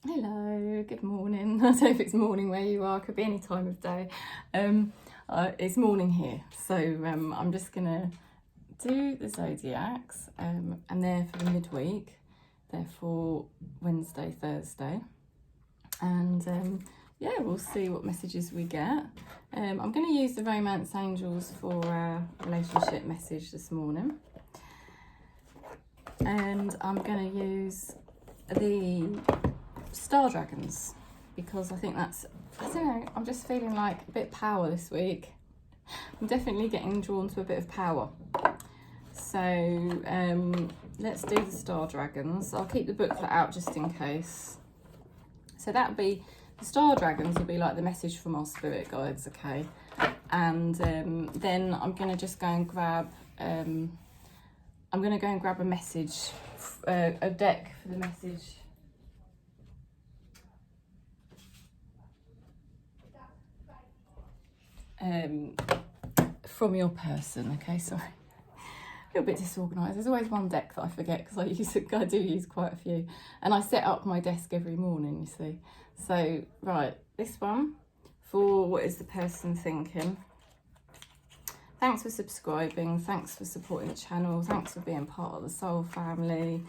Hello, good morning. I don't know if it's morning where you are, could be any time of day. It's morning here, so I'm just gonna do the zodiacs, and they're for the midweek. They're for Wednesday, Thursday, and yeah, we'll see what messages we get. I'm going to use the romance angels for our relationship message this morning, and I'm going to use the star dragons because I think that's, I don't know, I'm just feeling like a bit of power this week. I'm definitely getting drawn to a bit of power. So let's do the star dragons. I'll keep the booklet out just in case. So that'll be, the star dragons will be like the message from our spirit guides, okay? And then I'm going to just go and grab, a message, a deck for the message. From your person, okay, sorry. A little bit disorganised. There's always one deck that I forget because I do use quite a few. And I set up my desk every morning, you see. So, right, this one, for what is the person thinking. Thanks for subscribing, thanks for supporting the channel, thanks for being part of the soul family.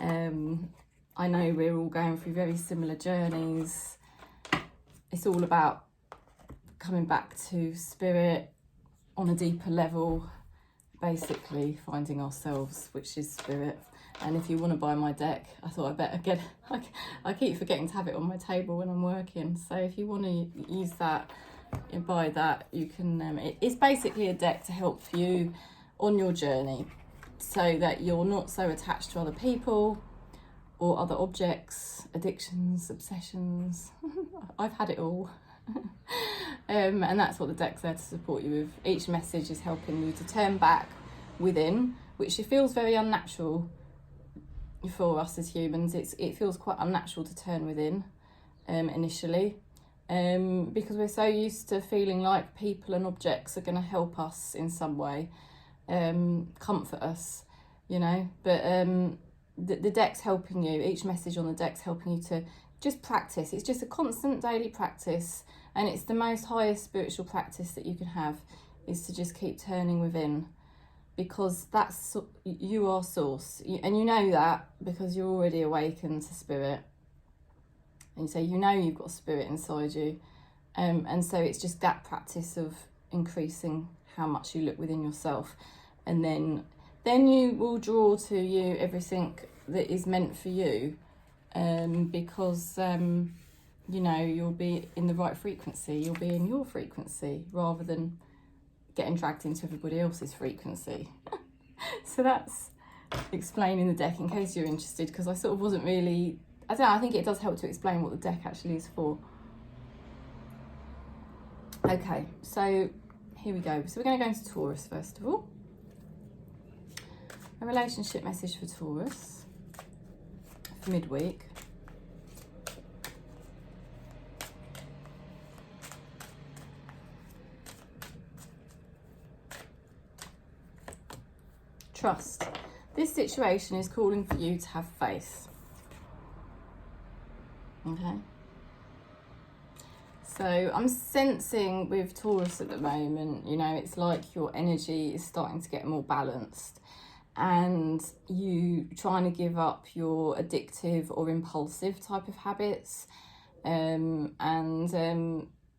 I know we're all going through very similar journeys. It's all about coming back to spirit on a deeper level, basically finding ourselves, which is spirit. And if you want to buy my deck, I thought I better get, I keep forgetting to have it on my table when I'm working, so if you want to use that and buy that, you can. It's basically a deck to help you on your journey so that you're not so attached to other people or other objects, addictions, obsessions. I've had it all. And that's what the deck's there to support you with. Each message is helping you to turn back within, which it feels very unnatural for us as humans. It feels quite unnatural to turn within initially, because we're so used to feeling like people and objects are going to help us in some way, comfort us, you know. But the deck's helping you. Each message on the deck's helping you to just practice. It's just a constant daily practice, and it's the most highest spiritual practice that you can have, is to just keep turning within, because that's, you are source, and you know that because you're already awakened to spirit, and so you know you've got spirit inside you, and so it's just that practice of increasing how much you look within yourself, and then you will draw to you everything that is meant for you. Because you know, you'll be in the right frequency, you'll be in your frequency rather than getting dragged into everybody else's frequency. So that's explaining the deck in case you're interested, because I sort of wasn't really, I don't know, I think it does help to explain what the deck actually is for. Okay, so here we go. So we're going to go into Taurus first of all. A relationship message for Taurus. Midweek. Trust. This situation is calling for you to have faith. Okay. So I'm sensing with Taurus at the moment, you know, it's like your energy is starting to get more balanced, and you trying to give up your addictive or impulsive type of habits,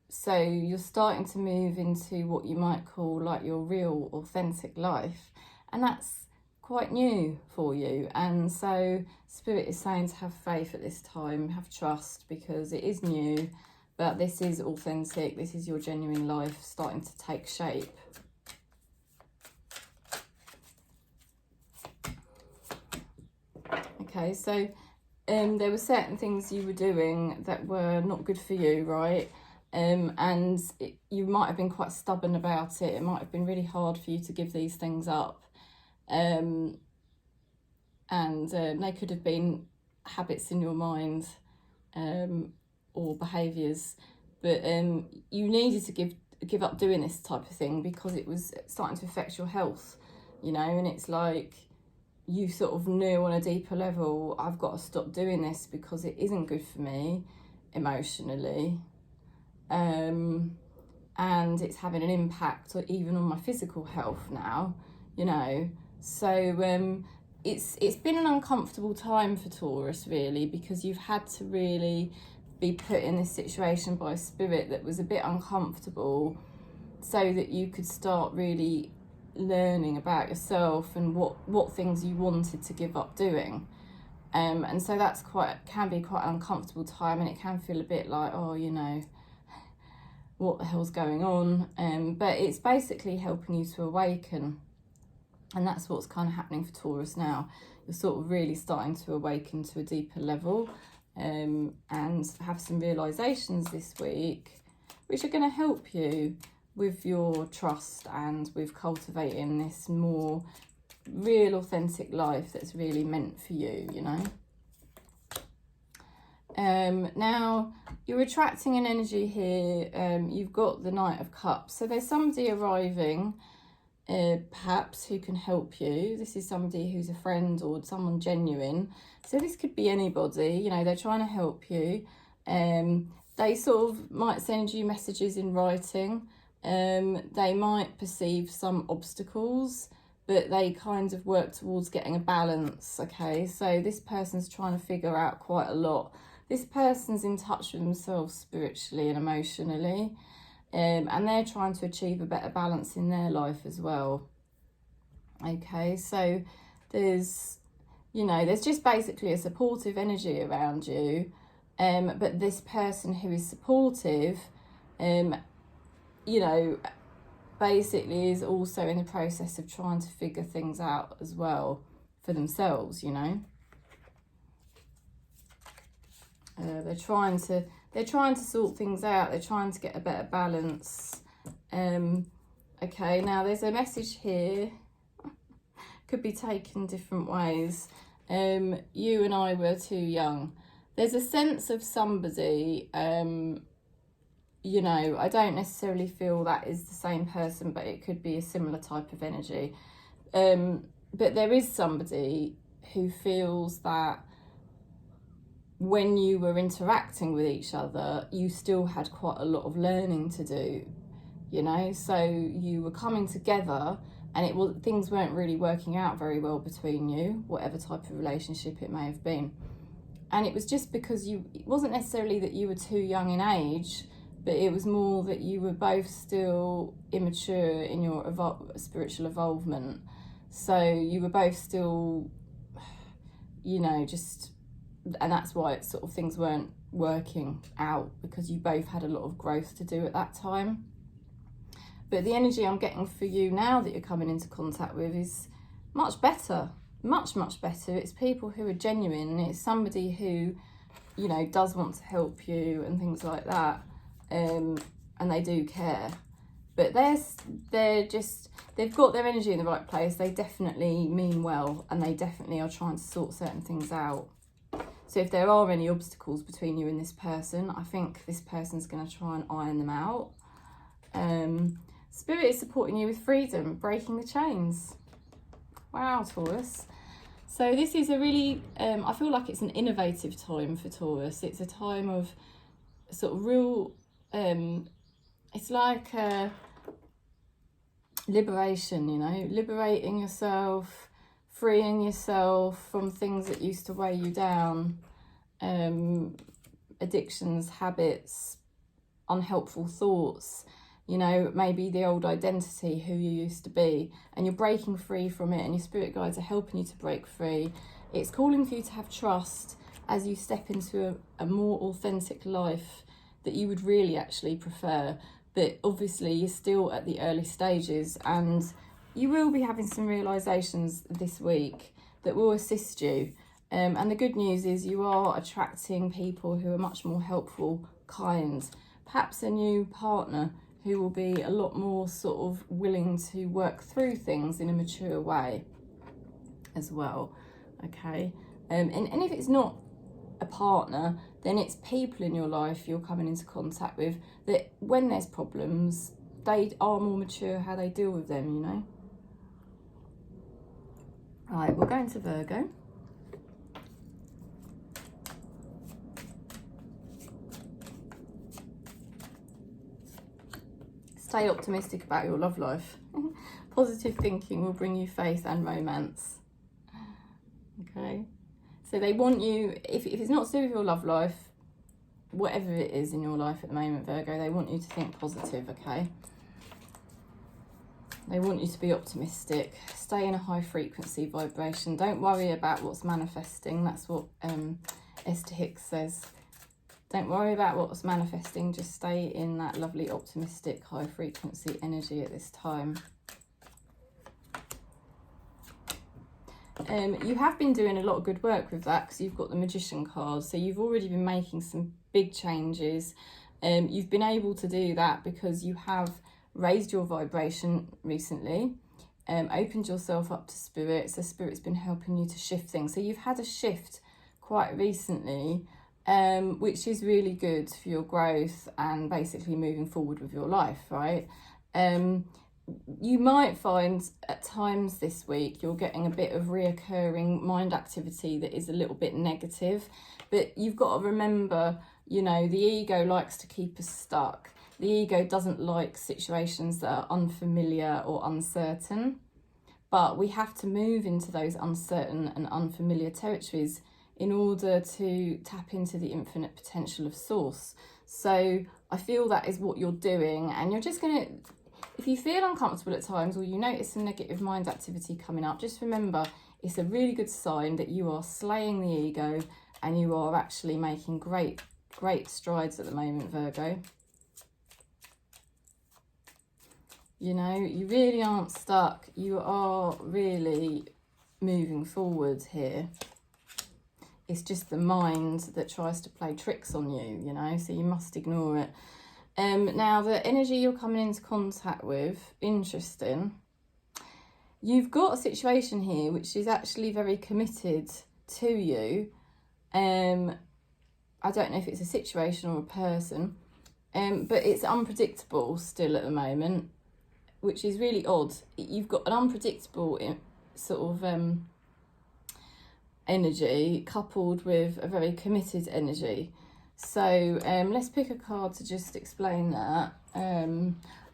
so you're starting to move into what you might call like your real authentic life, and that's quite new for you. And so spirit is saying to have faith at this time, have trust, because it is new, but this is authentic, this is your genuine life starting to take shape. Okay, so there were certain things you were doing that were not good for you, right? And you might have been quite stubborn about it. It might have been really hard for you to give these things up. They could have been habits in your mind, or behaviours. But you needed to give up doing this type of thing because it was starting to affect your health, you know. And it's like, you sort of knew on a deeper level, I've got to stop doing this because it isn't good for me emotionally, and it's having an impact even on my physical health now, you know. So it's been an uncomfortable time for Taurus, really, because you've had to really be put in this situation by spirit that was a bit uncomfortable, so that you could start really learning about yourself and what things you wanted to give up doing. And so that's can be quite an uncomfortable time, and it can feel a bit like, oh, you know, what the hell's going on? But it's basically helping you to awaken, and that's what's kind of happening for Taurus now. You're sort of really starting to awaken to a deeper level, and have some realizations this week which are going to help you with your trust and with cultivating this more real authentic life that's really meant for you, you know. Now you're attracting an energy here. You've got the Knight of Cups, so there's somebody arriving perhaps who can help you. This is somebody who's a friend or someone genuine, so this could be anybody, you know. They're trying to help you. They sort of might send you messages in writing. They might perceive some obstacles, but they kind of work towards getting a balance, okay? So this person's trying to figure out quite a lot. This person's in touch with themselves spiritually and emotionally, and they're trying to achieve a better balance in their life as well, okay? So there's, you know, there's just basically a supportive energy around you, but this person who is supportive, you know, basically is also in the process of trying to figure things out as well for themselves, you know. They're trying to sort things out. They're trying to get a better balance. Okay, now there's a message here. Could be taken different ways. You and I were too young. There's a sense of somebody, you know, I don't necessarily feel that is the same person, but it could be a similar type of energy. But there is somebody who feels that when you were interacting with each other, you still had quite a lot of learning to do, you know. So you were coming together, and things weren't really working out very well between you, whatever type of relationship it may have been. And it was just because it wasn't necessarily that you were too young in age, but it was more that you were both still immature in your spiritual evolvement. So you were both still, you know, and that's why it's sort of things weren't working out, because you both had a lot of growth to do at that time. But the energy I'm getting for you now that you're coming into contact with is much better, much, much better. It's people who are genuine. It's somebody who, you know, does want to help you and things like that. And they do care, but they've got their energy in the right place. They definitely mean well, and they definitely are trying to sort certain things out. So if there are any obstacles between you and this person, I think this person's going to try and iron them out. Spirit is supporting you with freedom, breaking the chains. Wow, Taurus. So this is a really, I feel like it's an innovative time for Taurus. It's a time of sort of real, it's like liberation, you know, liberating yourself, freeing yourself from things that used to weigh you down, addictions, habits, unhelpful thoughts, you know, maybe the old identity, who you used to be, and you're breaking free from it, and your spirit guides are helping you to break free. It's calling for you to have trust as you step into a more authentic life that you would really actually prefer. But obviously you're still at the early stages, and you will be having some realizations this week that will assist you. And the good news is you are attracting people who are much more helpful, kind, perhaps a new partner who will be a lot more sort of willing to work through things in a mature way as well, okay? And if it's not a partner, then it's people in your life you're coming into contact with that when there's problems, they are more mature how they deal with them, you know? Right, we'll go into Virgo. Stay optimistic about your love life. Positive thinking will bring you faith and romance. Okay, so they want you, if it's not to do with your love life, whatever it is in your life at the moment, Virgo, they want you to think positive, okay? They want you to be optimistic. Stay in a high frequency vibration. Don't worry about what's manifesting. That's what Esther Hicks says. Don't worry about what's manifesting. Just stay in that lovely, optimistic, high frequency energy at this time. You have been doing a lot of good work with that because you've got the Magician card. So you've already been making some big changes. You've been able to do that because you have raised your vibration recently, opened yourself up to spirit. So spirit's been helping you to shift things. So you've had a shift quite recently, which is really good for your growth and basically moving forward with your life, right? You might find at times this week you're getting a bit of reoccurring mind activity that is a little bit negative, but you've got to remember, you know, the ego likes to keep us stuck. The ego doesn't like situations that are unfamiliar or uncertain, but we have to move into those uncertain and unfamiliar territories in order to tap into the infinite potential of source. So I feel that is what you're doing, and you're just going to, if you feel uncomfortable at times or you notice some negative mind activity coming up, just remember it's a really good sign that you are slaying the ego and you are actually making great strides at the moment, Virgo. You know, you really aren't stuck. You are really moving forward here. It's just the mind that tries to play tricks on you, you know, so you must ignore it. Now, the energy you're coming into contact with, interesting. You've got a situation here which is actually very committed to you. I don't know if it's a situation or a person, but it's unpredictable still at the moment, which is really odd. You've got an unpredictable sort of energy coupled with a very committed energy. So let's pick a card to just explain that.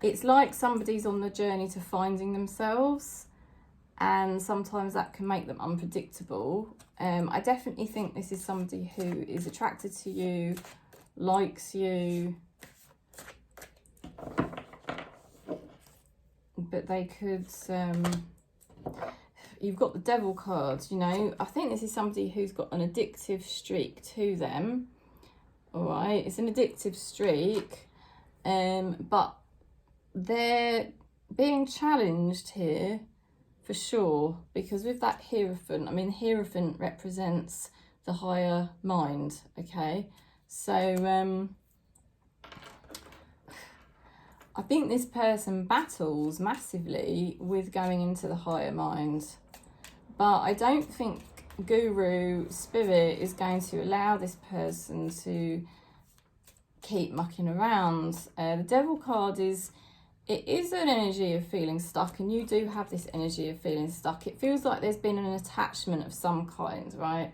It's like somebody's on the journey to finding themselves, and sometimes that can make them unpredictable. I definitely think this is somebody who is attracted to you, likes you, but they could, you've got the Devil card, you know. I think this is somebody who's got an addictive streak to them. All right, it's an addictive streak, but they're being challenged here for sure, because with that Hierophant, I mean, Hierophant represents the higher mind, okay? So I think this person battles massively with going into the higher mind, but I don't think Guru Spirit is going to allow this person to keep mucking around. The Devil card is, it is an energy of feeling stuck, and you do have this energy of feeling stuck. It feels like there's been an attachment of some kind, right?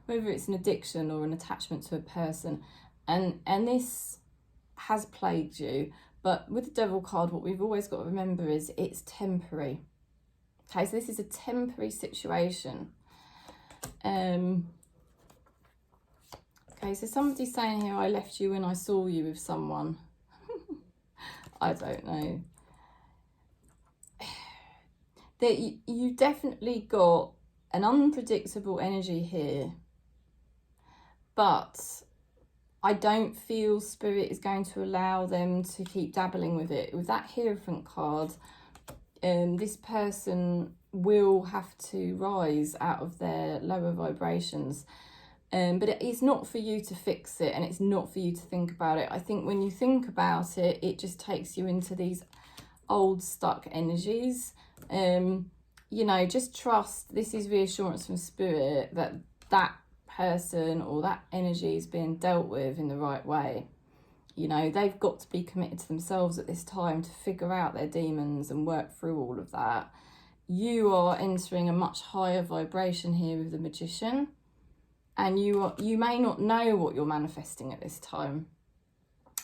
Whether it's an addiction or an attachment to a person, and this has plagued you. But with the Devil card, what we've always got to remember is it's temporary. Okay, so this is a temporary situation. Okay, so somebody's saying here, I left you when I saw you with someone. I don't know. That you definitely got an unpredictable energy here, but I don't feel Spirit is going to allow them to keep dabbling with it. With that Hierophant card, this person will have to rise out of their lower vibrations. But it's not for you to fix it, and it's not for you to think about it. I think when you think about it, it just takes you into these old stuck energies. You know, just trust, this is reassurance from Spirit that that person or that energy is being dealt with in the right way. You know, they've got to be committed to themselves at this time to figure out their demons and work through all of that. you are entering a much higher vibration here with the Magician, and you may not know what you're manifesting at this time,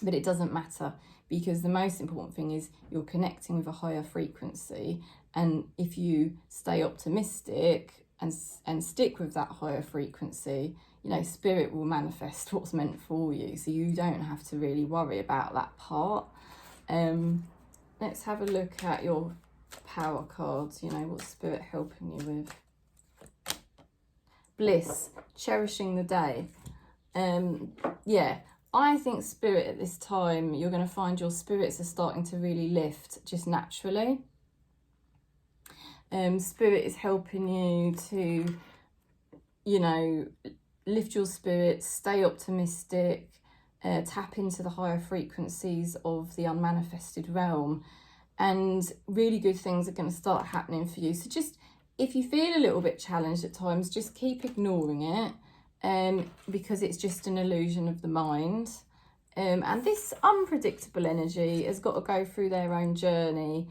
but it doesn't matter, because the most important thing is you're connecting with a higher frequency. And if you stay optimistic and stick with that higher frequency, you know, spirit will manifest what's meant for you, so you don't have to really worry about that part. Let's have a look at your power cards. You know, what's spirit helping you with? Bliss, cherishing the day. Yeah, I think spirit at this time, you're going to find your spirits are starting to really lift just naturally. Spirit is helping you to, you know, lift your spirits, stay optimistic, tap into the higher frequencies of the unmanifested realm, and really good things are going to start happening for you. So just, if you feel a little bit challenged at times, just keep ignoring it, because it's just an illusion of the mind. And this unpredictable energy has got to go through their own journey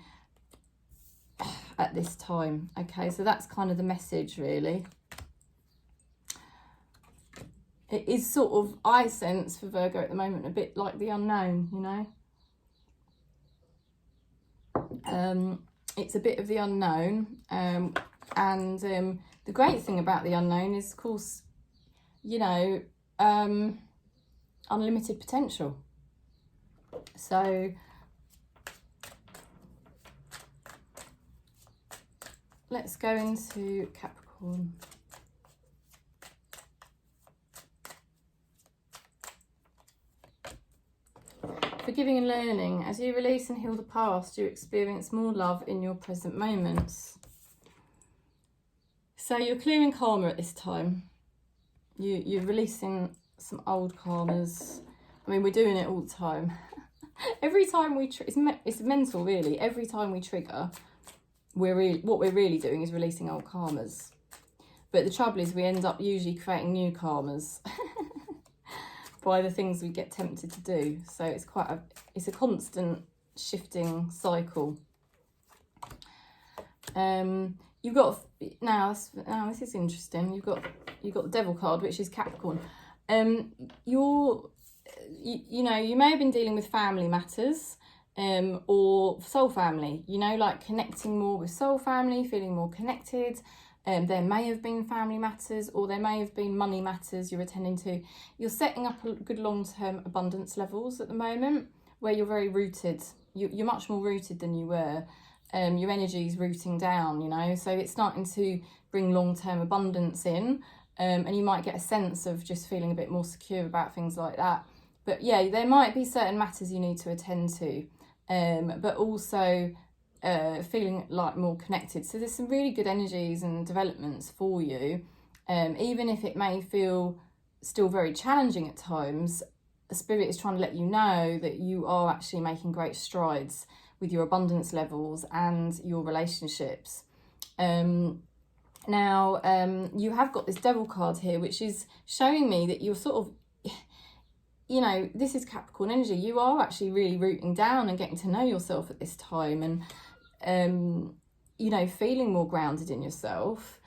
at this time. Okay, so that's kind of the message, really. It is sort of, I sense for Virgo at the moment, a bit like the unknown, you know. It's a bit of the unknown, and the great thing about the unknown is, of course, you know, unlimited potential. So let's go into Capricorn. Forgiving and learning. As you release and heal the past, you experience more love in your present moments. So you're clearing karma at this time. You're releasing some old karmas. I mean, we're doing it all the time. Every time we it's mental, really. Every time we trigger, what we're really doing is releasing old karmas. But the trouble is, we end up usually creating new karmas by the things we get tempted to do. So it's it's a constant shifting cycle. You've got now this is interesting. You've got the Devil card, which is Capricorn. You know, you may have been dealing with family matters, or soul family, you know, like connecting more with soul family, feeling more connected. There may have been family matters, or there may have been money matters you're attending to. You're setting up a good long-term abundance levels at the moment, where you're very rooted. You're much more rooted than you were. Your energy is rooting down, you know, so it's starting to bring long-term abundance in, and you might get a sense of just feeling a bit more secure about things like that. But yeah, there might be certain matters you need to attend to, but also feeling like more connected. So there's some really good energies and developments for you, even if it may feel still very challenging at times. The spirit is trying to let you know that you are actually making great strides with your abundance levels and your relationships. Now, you have got this Devil card here, which is showing me that you're sort of, you know, this is Capricorn energy. You are actually really rooting down and getting to know yourself at this time, and, you know, feeling more grounded in yourself.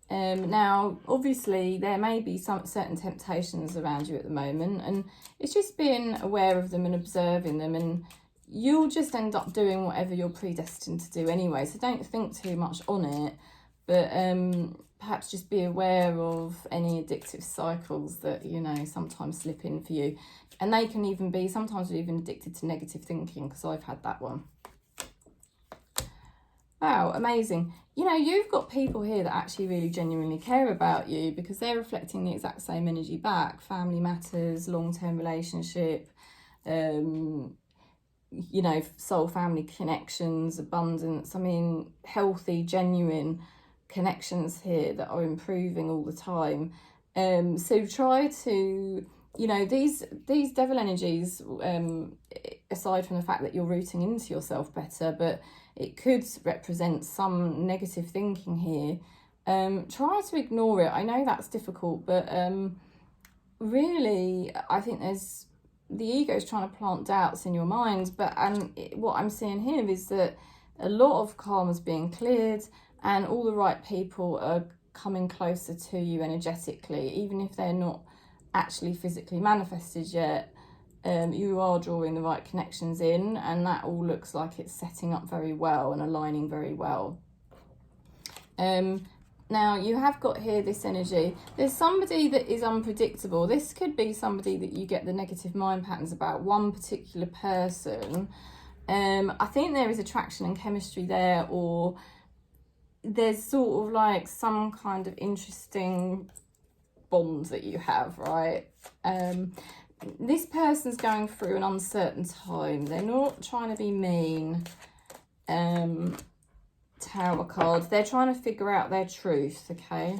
Now, obviously, there may be some certain temptations around you at the moment, and it's just being aware of them and observing them, and you'll just end up doing whatever you're predestined to do anyway. So don't think too much on it, but perhaps just be aware of any addictive cycles that, you know, sometimes slip in for you. And they can even be, sometimes we're even addicted to negative thinking, because I've had that one. Wow, amazing. You know, you've got people here that actually really genuinely care about you, because they're reflecting the exact same energy back. Family matters, long-term relationship, you know, soul family connections, abundance. I mean, healthy, genuine connections here that are improving all the time. So try to, you know, these devil energies, aside from the fact that you're rooting into yourself better, but it could represent some negative thinking here. Try to ignore it. I know that's difficult, but really, I think the ego is trying to plant doubts in your mind. But what I'm seeing here is that a lot of karma's being cleared, and all the right people are coming closer to you energetically, even if they're not actually physically manifested yet. You are drawing the right connections in, and that all looks like it's setting up very well and aligning very well. Now you have got here this energy. There's somebody that is unpredictable. This could be somebody that you get the negative mind patterns about, one particular person. I think there is attraction and chemistry there, or there's sort of like some kind of interesting bond that you have, right? This person's going through an uncertain time. They're not trying to be mean. Tower card. They're trying to figure out their truth, okay?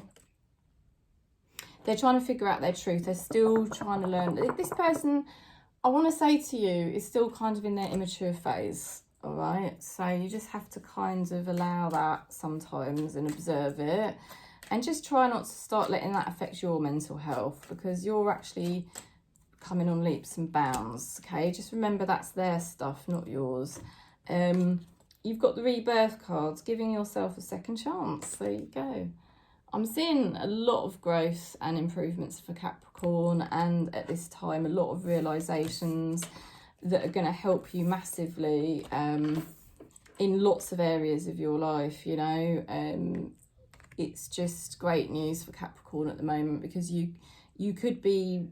They're trying to figure out their truth. They're still trying to learn. This person, I want to say to you, is still kind of in their immature phase, all right? So you just have to kind of allow that sometimes and observe it. And just try not to start letting that affect your mental health, because you're actually coming on leaps and bounds, okay? Just remember that's their stuff, not yours. You've got the rebirth cards, giving yourself a second chance. There you go. I'm seeing a lot of growth and improvements for Capricorn, and at this time, a lot of realizations that are going to help you massively in lots of areas of your life, you know. It's just great news for Capricorn at the moment, because you could be,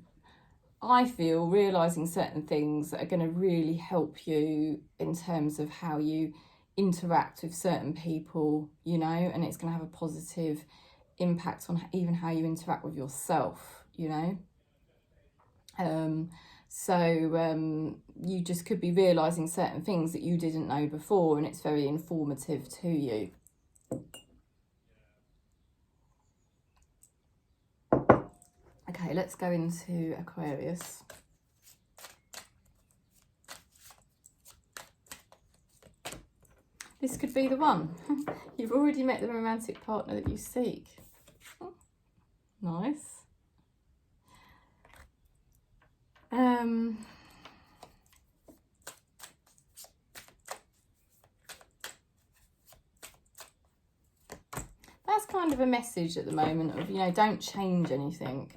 I feel, realising certain things that are going to really help you in terms of how you interact with certain people, you know, and it's going to have a positive impact on even how you interact with yourself, you know. You just could be realising certain things that you didn't know before, and it's very informative to you. Okay, let's go into Aquarius. This could be the one. You've already met the romantic partner that you seek. Oh, nice. That's kind of a message at the moment of, you know, don't change anything.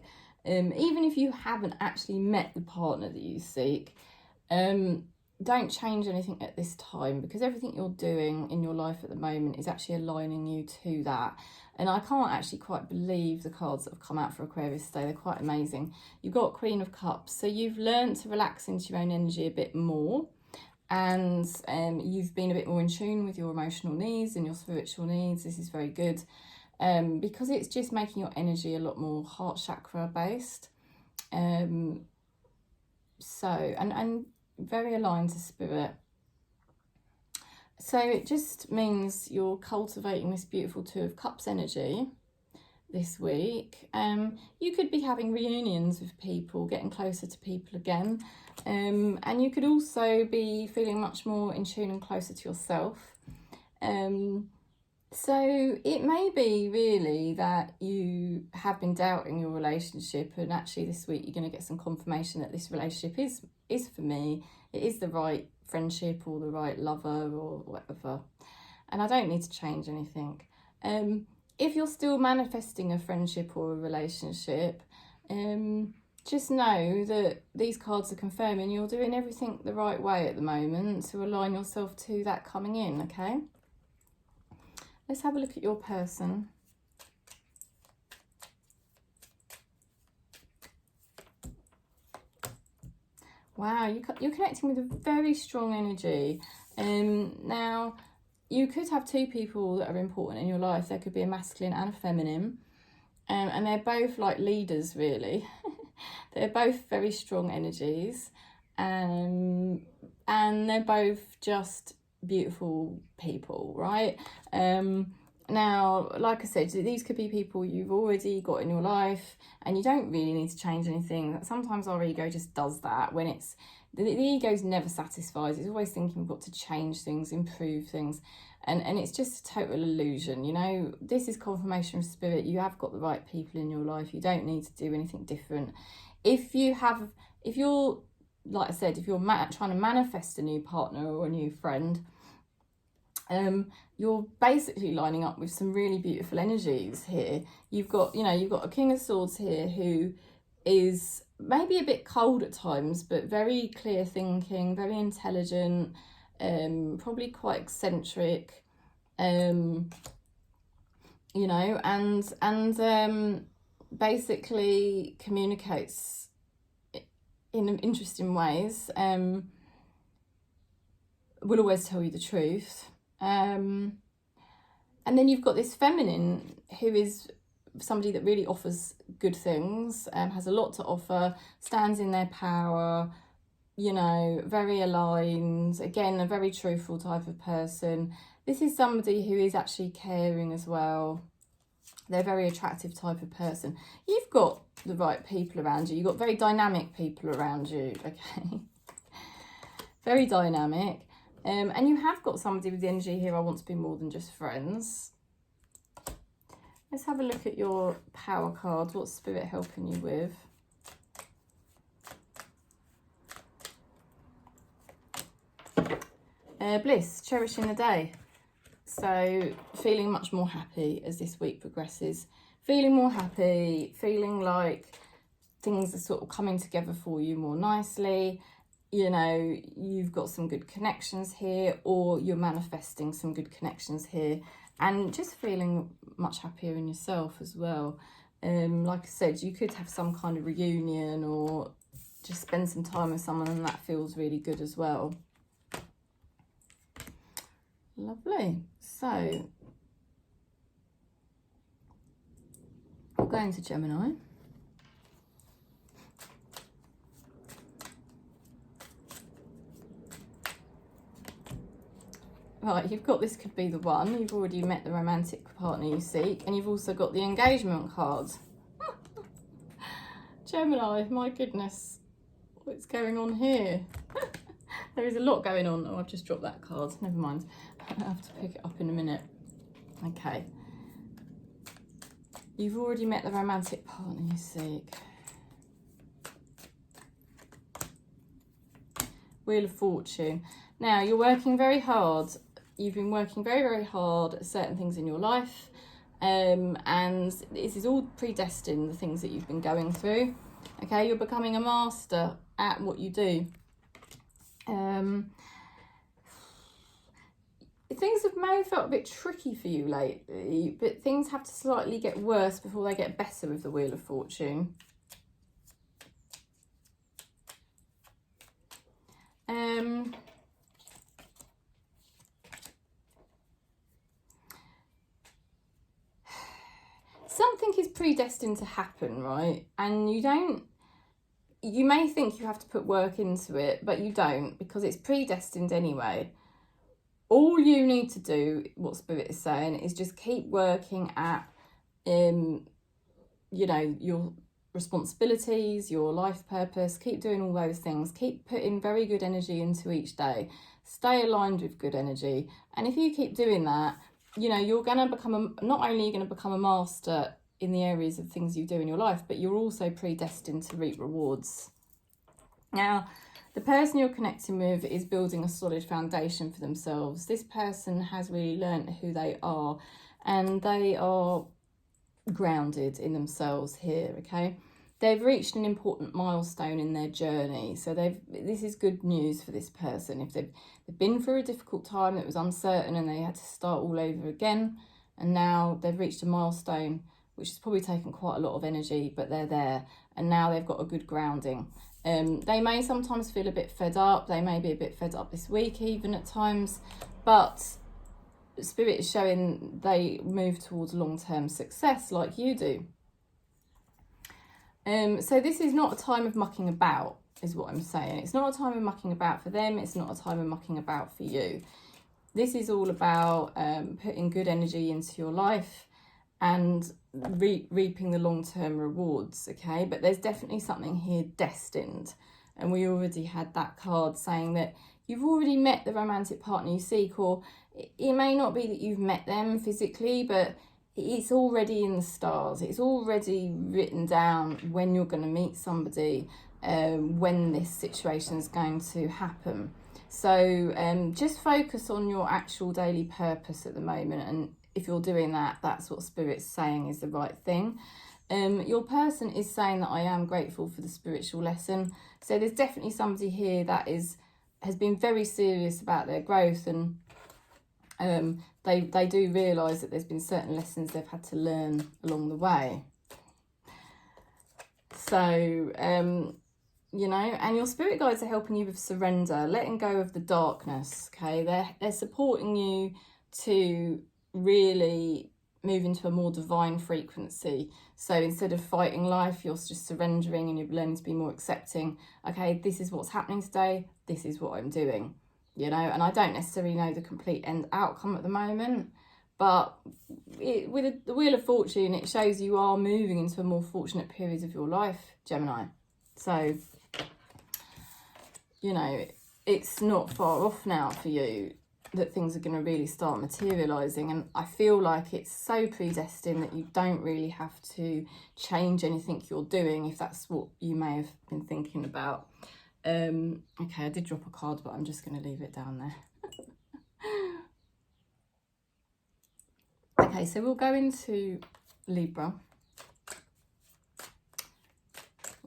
Even if you haven't actually met the partner that you seek, don't change anything at this time, because everything you're doing in your life at the moment is actually aligning you to that. And I can't actually quite believe the cards that have come out for Aquarius today. They're quite amazing. You've got Queen of Cups, so you've learned to relax into your own energy a bit more, and you've been a bit more in tune with your emotional needs and your spiritual needs. This is very good, because it's just making your energy a lot more heart chakra based. And very aligned to spirit. So it just means you're cultivating this beautiful Two of Cups energy this week. You could be having reunions with people, getting closer to people again. And you could also be feeling much more in tune and closer to yourself. So it may be really that you have been doubting your relationship, and actually this week you're going to get some confirmation that this relationship is for me. It is the right friendship or the right lover or whatever. And I don't need to change anything. If you're still manifesting a friendship or a relationship, just know that these cards are confirming you're doing everything the right way at the moment to align yourself to that coming in, okay? Let's have a look at your person. Wow, you're connecting with a very strong energy. Now, you could have two people that are important in your life. There could be a masculine and a feminine. And they're both like leaders, really. They're both very strong energies. And they're both just beautiful people, right? Now, like I said, these could be people you've already got in your life and you don't really need to change anything. Sometimes our ego just does that when it's the ego's never satisfied. It's always thinking we've got to change things, improve things, and it's just a total illusion, you know. This is confirmation of spirit. You have got the right people in your life. You don't need to do anything different. If you're like I said, if you're trying to manifest a new partner or a new friend, You're basically lining up with some really beautiful energies here. You've got, you know, you've got a King of Swords here who is maybe a bit cold at times, but very clear thinking, very intelligent, probably quite eccentric, you know, and basically communicates in interesting ways, will always tell you the truth. And then you've got this feminine who is somebody that really offers good things, has a lot to offer, stands in their power, you know, very aligned, again, a very truthful type of person. This is somebody who is actually caring as well. They're a very attractive type of person. You've got the right people around you. You've got very dynamic people around you, okay? Very dynamic. And you have got somebody with the energy here, I want to be more than just friends. Let's have a look at your power cards. What's Spirit helping you with? Bliss, cherishing the day. So feeling much more happy as this week progresses. Feeling more happy, feeling like things are sort of coming together for you more nicely. You know, you've got some good connections here, or you're manifesting some good connections here, and just feeling much happier in yourself as well. Like I said, you could have some kind of reunion or just spend some time with someone, and that feels really good as well. Lovely. So we'll go into Gemini. Right, you've got this could be the one. You've already met the romantic partner you seek, and you've also got the engagement card. Gemini, my goodness, what's going on here? There is a lot going on. Oh, I've just dropped that card. Never mind. I'll have to pick it up in a minute. Okay. You've already met the romantic partner you seek. Wheel of Fortune. Now, you're working very hard. You've been working very, very hard at certain things in your life. And this is all predestined, the things that you've been going through. Okay, you're becoming a master at what you do. Things may have felt a bit tricky for you lately, but things have to slightly get worse before they get better with the Wheel of Fortune. Something is predestined to happen, right? And you may think you have to put work into it, but you don't, because it's predestined anyway. All you need to do, what Spirit is saying, is just keep working at, you know, your responsibilities, your life purpose. Keep doing all those things. Keep putting very good energy into each day. Stay aligned with good energy. And if you keep doing that, you know, you're going to become, not only are you going to become a master in the areas of things you do in your life, but you're also predestined to reap rewards. Now, the person you're connecting with is building a solid foundation for themselves. This person has really learnt who they are, and they are grounded in themselves here, okay? They've reached an important milestone in their journey. So this is good news for this person. If they've been through a difficult time that was uncertain and they had to start all over again, and now they've reached a milestone which has probably taken quite a lot of energy, but they're there, and now they've got a good grounding. They may sometimes feel a bit fed up. They may be a bit fed up this week even at times, but Spirit is showing they move towards long-term success like you do. So this is not a time of mucking about, is what I'm saying. It's not a time of mucking about for them. It's not a time of mucking about for you. This is all about putting good energy into your life and reaping the long-term rewards, okay? But there's definitely something here destined. And we already had that card saying that you've already met the romantic partner you seek, or it may not be that you've met them physically, but it's already in the stars. It's already written down when you're going to meet somebody, when this situation is going to happen. So just focus on your actual daily purpose at the moment, and if you're doing that, that's what Spirit's saying is the right thing. Your person is saying that I am grateful for the spiritual lesson. So there's definitely somebody here that has been very serious about their growth, and they do realise that there's been certain lessons they've had to learn along the way. So, you know, and your spirit guides are helping you with surrender, letting go of the darkness, okay? They're supporting you to really move into a more divine frequency. So instead of fighting life, you're just surrendering and you're learning to be more accepting. Okay, this is what's happening today. This is what I'm doing, you know, and I don't necessarily know the complete end outcome at the moment, but with the Wheel of Fortune, it shows you are moving into a more fortunate period of your life, Gemini. So, you know, it's not far off now for you that things are going to really start materializing, and I feel like it's so predestined that you don't really have to change anything you're doing, if that's what you may have been thinking about. Okay, I did drop a card, but I'm just going to leave it down there. Okay, so we'll go into Libra.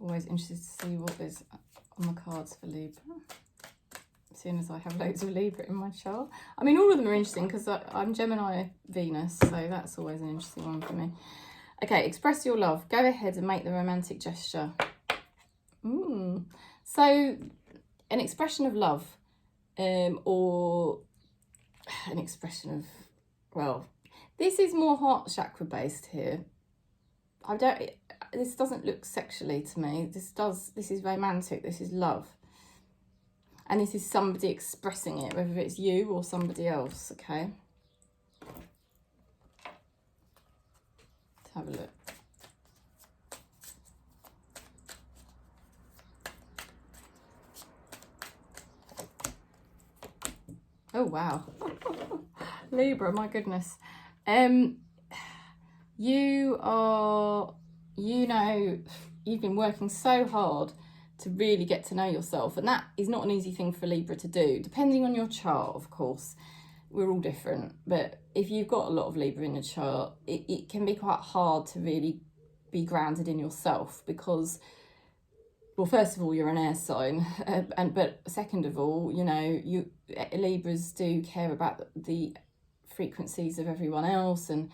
Always interested to see what is on the cards for Libra, seeing as I have loads of Libra in my chart. I mean, all of them are interesting because I'm Gemini Venus, so that's always an interesting one for me. Okay, express your love. Go ahead and make the romantic gesture. So, an expression of love, or an expression of, well, this is more heart chakra based here. This doesn't look sexually to me. This is romantic. This is love. And this is somebody expressing it, whether it's you or somebody else, okay? Let's have a look. Oh, wow. Libra, my goodness. You are, you know, you've been working so hard to really get to know yourself, and that is not an easy thing for Libra to do, depending on your chart, of course. We're all different, but if you've got a lot of Libra in your chart, it can be quite hard to really be grounded in yourself, because, well, first of all, you're an air sign, but second of all, you know, Libras do care about the frequencies of everyone else and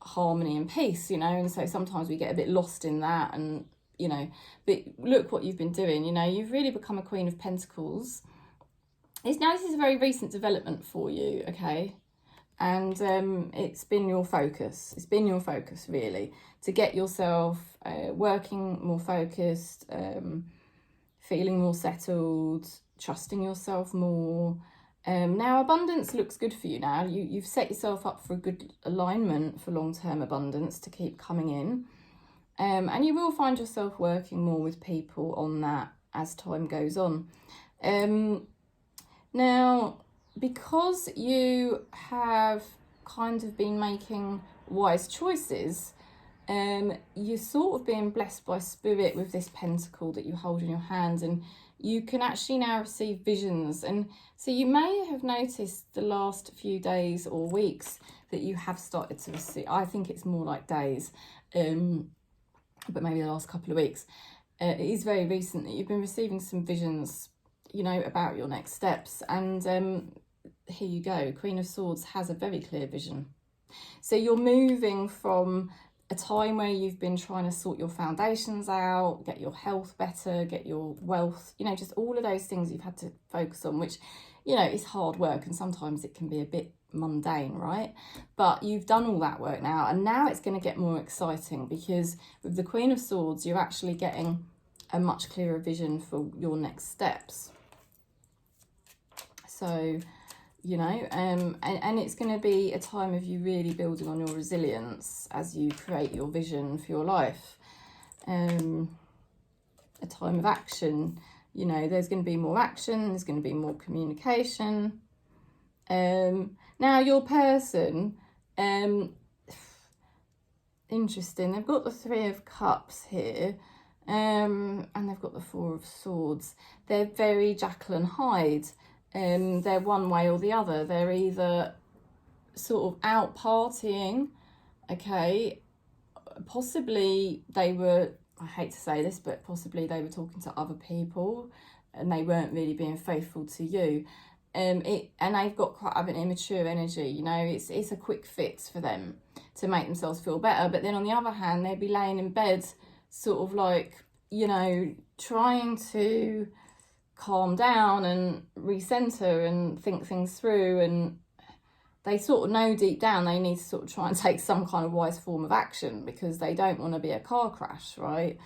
harmony and peace, you know, and so sometimes we get a bit lost in that, and you know, but look what you've been doing, you know, you've really become a Queen of Pentacles. This is a very recent development for you, okay, and it's been your focus, really, to get yourself working more focused, feeling more settled, trusting yourself more. Now abundance looks good for you now. You've set yourself up for a good alignment for long-term abundance to keep coming in. And you will find yourself working more with people on that as time goes on. Now, because you have kind of been making wise choices, you're sort of being blessed by spirit with this pentacle that you hold in your hand, and you can actually now receive visions. And so you may have noticed the last few days or weeks that you have started to receive, I think it's more like days, but maybe the last couple of weeks, it is very recent that you've been receiving some visions, you know, about your next steps. And here you go, Queen of Swords has a very clear vision. So you're moving from a time where you've been trying to sort your foundations out, get your health better, get your wealth, you know, just all of those things you've had to focus on, which, you know, is hard work, and sometimes it can be a bit mundane, right? But you've done all that work now, and now it's going to get more exciting, because with the Queen of Swords, you're actually getting a much clearer vision for your next steps. So, you know, and it's going to be a time of you really building on your resilience as you create your vision for your life. A time of action, you know, there's going to be more action, there's going to be more communication. Now your person, interesting, they've got the Three of Cups here, and they've got the Four of Swords. They're very Jekyll and Hyde. They're one way or the other. They're either sort of out partying, okay, possibly they were, I hate to say this, but possibly they were talking to other people and they weren't really being faithful to you. And they've got quite an immature energy, you know, it's a quick fix for them to make themselves feel better. But then on the other hand, they'd be laying in bed sort of like, you know, trying to calm down and recenter and think things through, and they sort of know deep down they need to sort of try and take some kind of wise form of action because they don't want to be a car crash, right?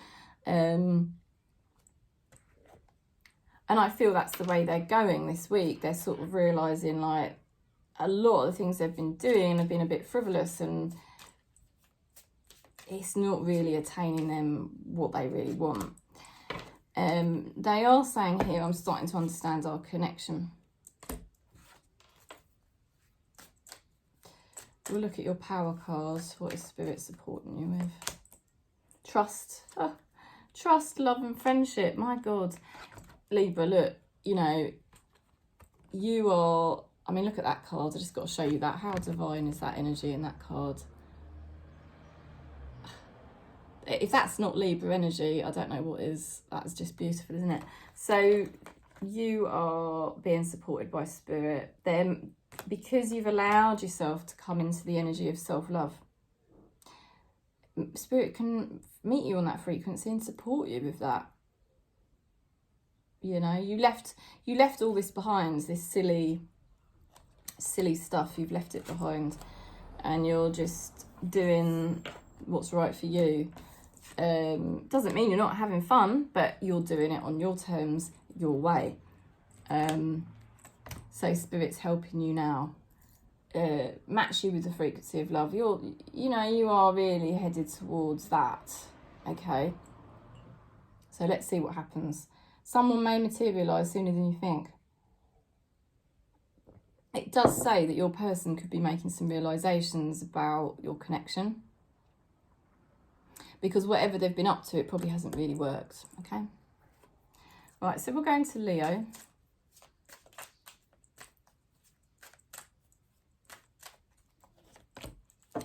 And I feel that's the way they're going this week. They're sort of realising like a lot of the things they've been doing have been a bit frivolous and it's not really attaining them what they really want. They are saying here, I'm starting to understand our connection. We'll look at your power cards. What is Spirit supporting you with? Trust. Oh, trust, love and friendship. My God. Libra, look, you know, you are, I mean, look at that card. I just got to show you that. How divine is that energy in that card? If that's not Libra energy, I don't know what is. That's just beautiful, isn't it? So you are being supported by Spirit. Then, because you've allowed yourself to come into the energy of self-love, Spirit can meet you on that frequency and support you with that. You know, you left all this behind, this silly stuff. You've left it behind, and you're just doing what's right for you. Doesn't mean you're not having fun, but you're doing it on your terms, your way. So Spirit's helping you now, match you with the frequency of love. You know, you are really headed towards that. Okay. So let's see what happens. Someone may materialise sooner than you think. It does say that your person could be making some realisations about your connection, because whatever they've been up to, it probably hasn't really worked, okay? Right, so we're going to Leo.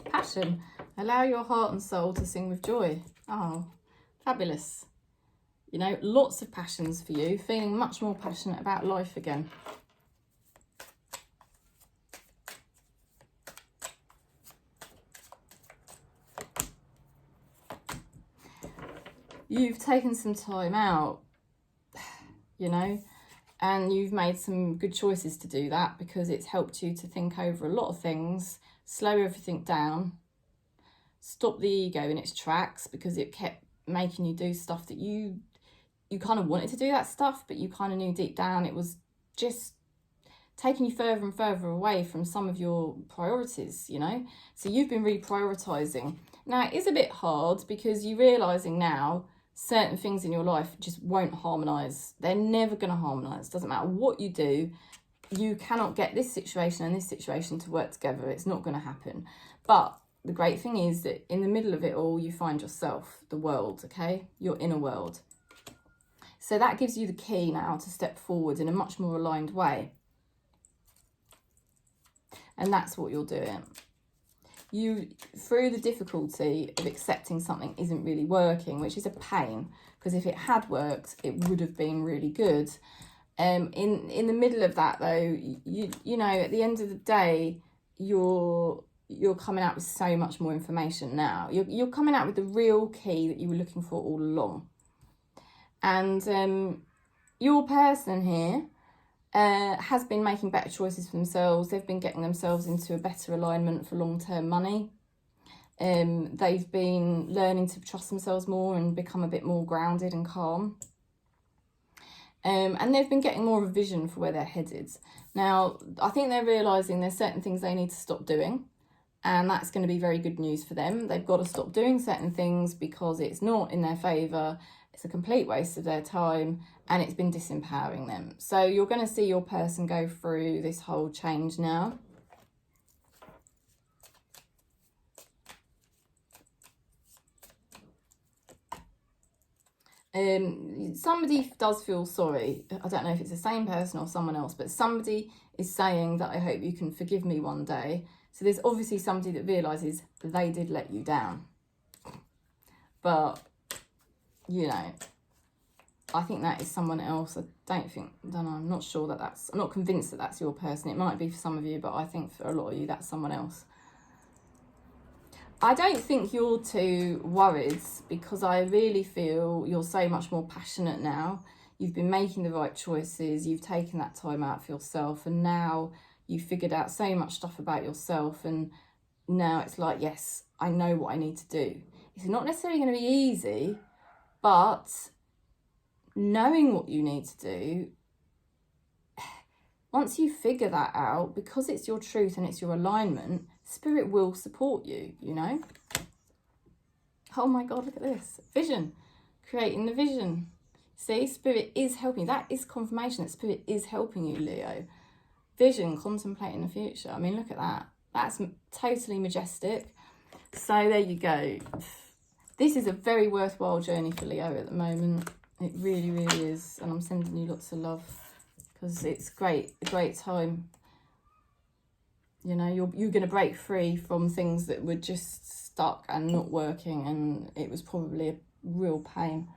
Passion. Allow your heart and soul to sing with joy. Oh, fabulous. You know, lots of passions for you, feeling much more passionate about life again. You've taken some time out, you know, and you've made some good choices to do that because it's helped you to think over a lot of things, slow everything down, stop the ego in its tracks because it kept making you do stuff that you kind of wanted to do that stuff, but you kind of knew deep down it was just taking you further and further away from some of your priorities, you know? So you've been reprioritising. Now, it is a bit hard because you're realising now certain things in your life just won't harmonise. They're never going to harmonise. Doesn't matter what you do, you cannot get this situation and this situation to work together. It's not going to happen. But the great thing is that in the middle of it all, you find yourself, the world, okay? Your inner world. So that gives you the key now to step forward in a much more aligned way. And that's what you're doing. You, through the difficulty of accepting something isn't really working, which is a pain, because if it had worked, it would have been really good. In the middle of that, though, you know, at the end of the day, you're coming out with so much more information now. You're coming out with the real key that you were looking for all along. And your person here has been making better choices for themselves. They've been getting themselves into a better alignment for long-term money. They've been learning to trust themselves more and become a bit more grounded and calm. And they've been getting more of a vision for where they're headed. Now, I think they're realising there's certain things they need to stop doing. And that's going to be very good news for them. They've got to stop doing certain things because it's not in their favour. It's a complete waste of their time and it's been disempowering them. So you're going to see your person go through this whole change now. Somebody does feel sorry. I don't know if it's the same person or someone else, but somebody is saying that I hope you can forgive me one day. So there's obviously somebody that realises they did let you down. But, you know, I think that is someone else. I don't know, I'm not sure that that's, I'm not convinced that that's your person. It might be for some of you, but I think for a lot of you, that's someone else. I don't think you're too worried, because I really feel you're so much more passionate now. You've been making the right choices. You've taken that time out for yourself, and now you've figured out so much stuff about yourself. And now it's like, yes, I know what I need to do. It's not necessarily going to be easy, but knowing what you need to do, once you figure that out, because it's your truth and it's your alignment, Spirit will support you, you know. Oh my God, look at this. Vision. Creating the vision. See, Spirit is helping you. That is confirmation that Spirit is helping you, Leo. Vision, contemplating the future. I mean, look at that. That's totally majestic. So there you go. This is a very worthwhile journey for Leo at the moment. It really, really is. And I'm sending you lots of love, because it's great, a great time. You know, you're going to break free from things that were just stuck and not working, and it was probably a real pain.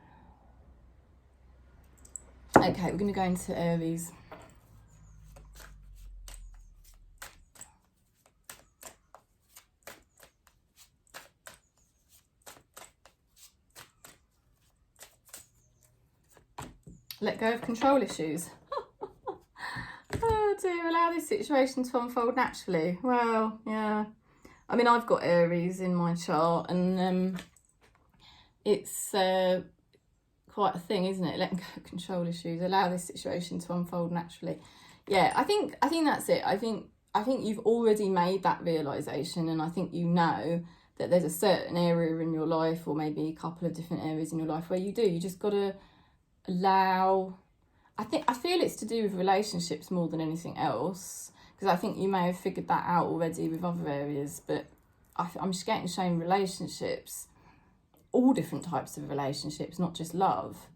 Okay, we're going to go into Aries. Let go of control issues. Oh dear, allow this situation to unfold naturally. Well, yeah. I mean, I've got Aries in my chart, and it's quite a thing, isn't it? Letting go of control issues. Allow this situation to unfold naturally. Yeah, I think that's it. I think you've already made that realization, and I think you know that there's a certain area in your life, or maybe a couple of different areas in your life, where you just got to allow. I feel it's to do with relationships more than anything else, because I think you may have figured that out already with other areas, but I'm just getting shown relationships, all different types of relationships, not just love.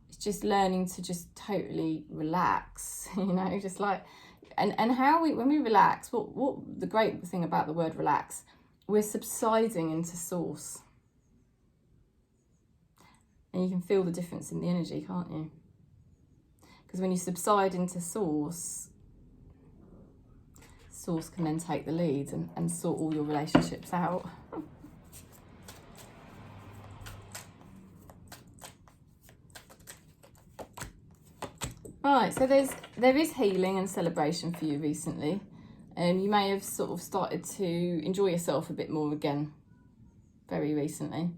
It's just learning to just totally relax, you know, just like, and how when we relax, what the great thing about the word relax, we're subsiding into source. And you can feel the difference in the energy, can't you? Because when you subside into source can then take the lead and sort all your relationships out. Right, so there is healing and celebration for you recently. You may have sort of started to enjoy yourself a bit more again very recently.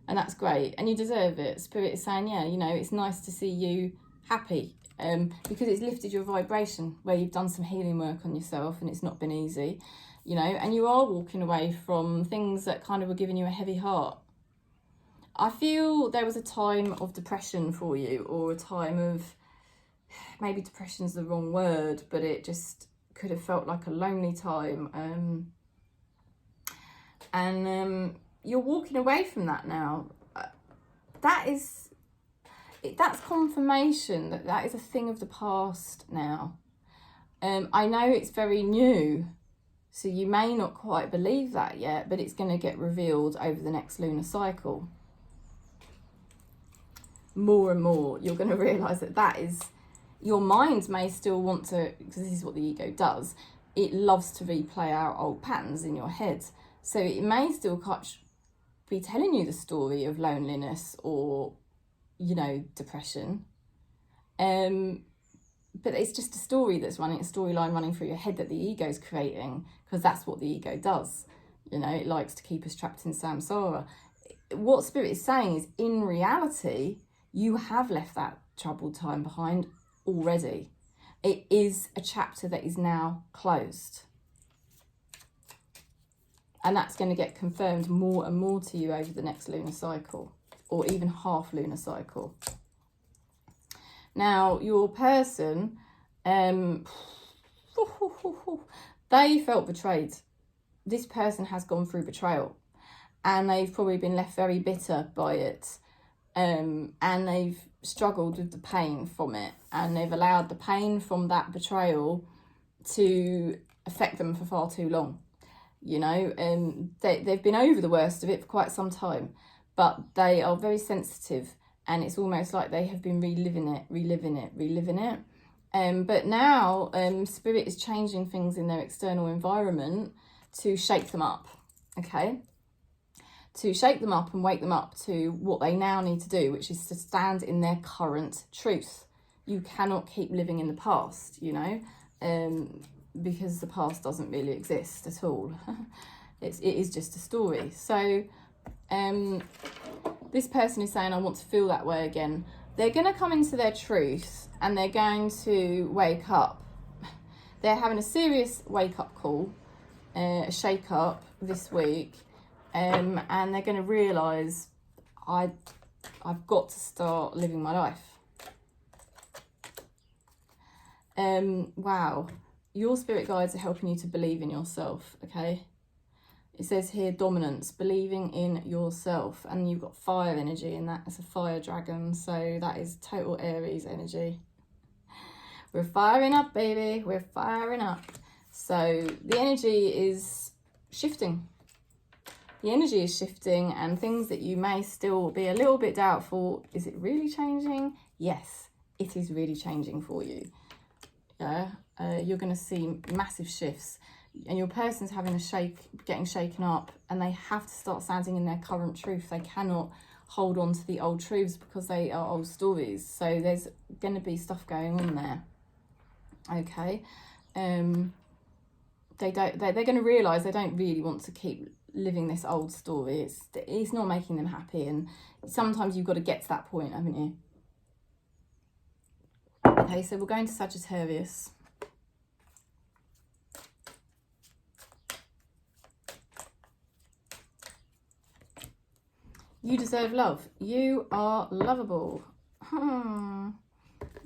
And that's great. And you deserve it. Spirit is saying, yeah, you know, it's nice to see you happy, because it's lifted your vibration, where you've done some healing work on yourself, and it's not been easy, you know, and you are walking away from things that kind of were giving you a heavy heart. I feel there was a time of depression for you, or a time of, maybe depression's the wrong word, but it just could have felt like a lonely time, and you're walking away from that now. That's confirmation that is a thing of the past now. I know it's very new, so you may not quite believe that yet, but it's going to get revealed over the next lunar cycle. More and more, you're going to realise that is, your mind may still want to, because this is what the ego does, it loves to replay out old patterns in your head. So it may still be telling you the story of loneliness or, you know, depression, but it's just a story that's running, a storyline running through your head that the ego's creating, because that's what the ego does. You know, it likes to keep us trapped in samsara. What Spirit is saying is, in reality, you have left that troubled time behind already. It is a chapter that is now closed. And that's going to get confirmed more and more to you over the next lunar cycle, or even half lunar cycle. Now, your person, they felt betrayed. This person has gone through betrayal, and they've probably been left very bitter by it. and they've struggled with the pain from it, and they've allowed the pain from that betrayal to affect them for far too long. You know, they've been over the worst of it for quite some time, but they are very sensitive, and it's almost like they have been reliving it. But now Spirit is changing things in their external environment to shake them up, okay? To shake them up and wake them up to what they now need to do, which is to stand in their current truth. You cannot keep living in the past, you know, because the past doesn't really exist at all. It is just a story. So this person is saying, I want to feel that way again. They're going to come into their truth and they're going to wake up. They're having a serious wake-up call, a shake-up this week. And they're going to realise, I've got to start living my life. Wow. Your spirit guides are helping you to believe in yourself, okay? It says here, dominance, believing in yourself. And you've got fire energy in that. It's a fire dragon, so that is total Aries energy. We're firing up, baby. We're firing up. So the energy is shifting. The energy is shifting, and things that you may still be a little bit doubtful, is it really changing? Yes, it is really changing for you. Yeah, you're going to see massive shifts, and your person's having getting shaken up, and they have to start standing in their current truth. They cannot hold on to the old truths because they are old stories. So there's going to be stuff going on there. Okay, they're going to realise they don't really want to keep living this old story. It's not making them happy, and sometimes you've got to get to that point, haven't you? Okay, so we're going to Sagittarius. You deserve love. You are lovable.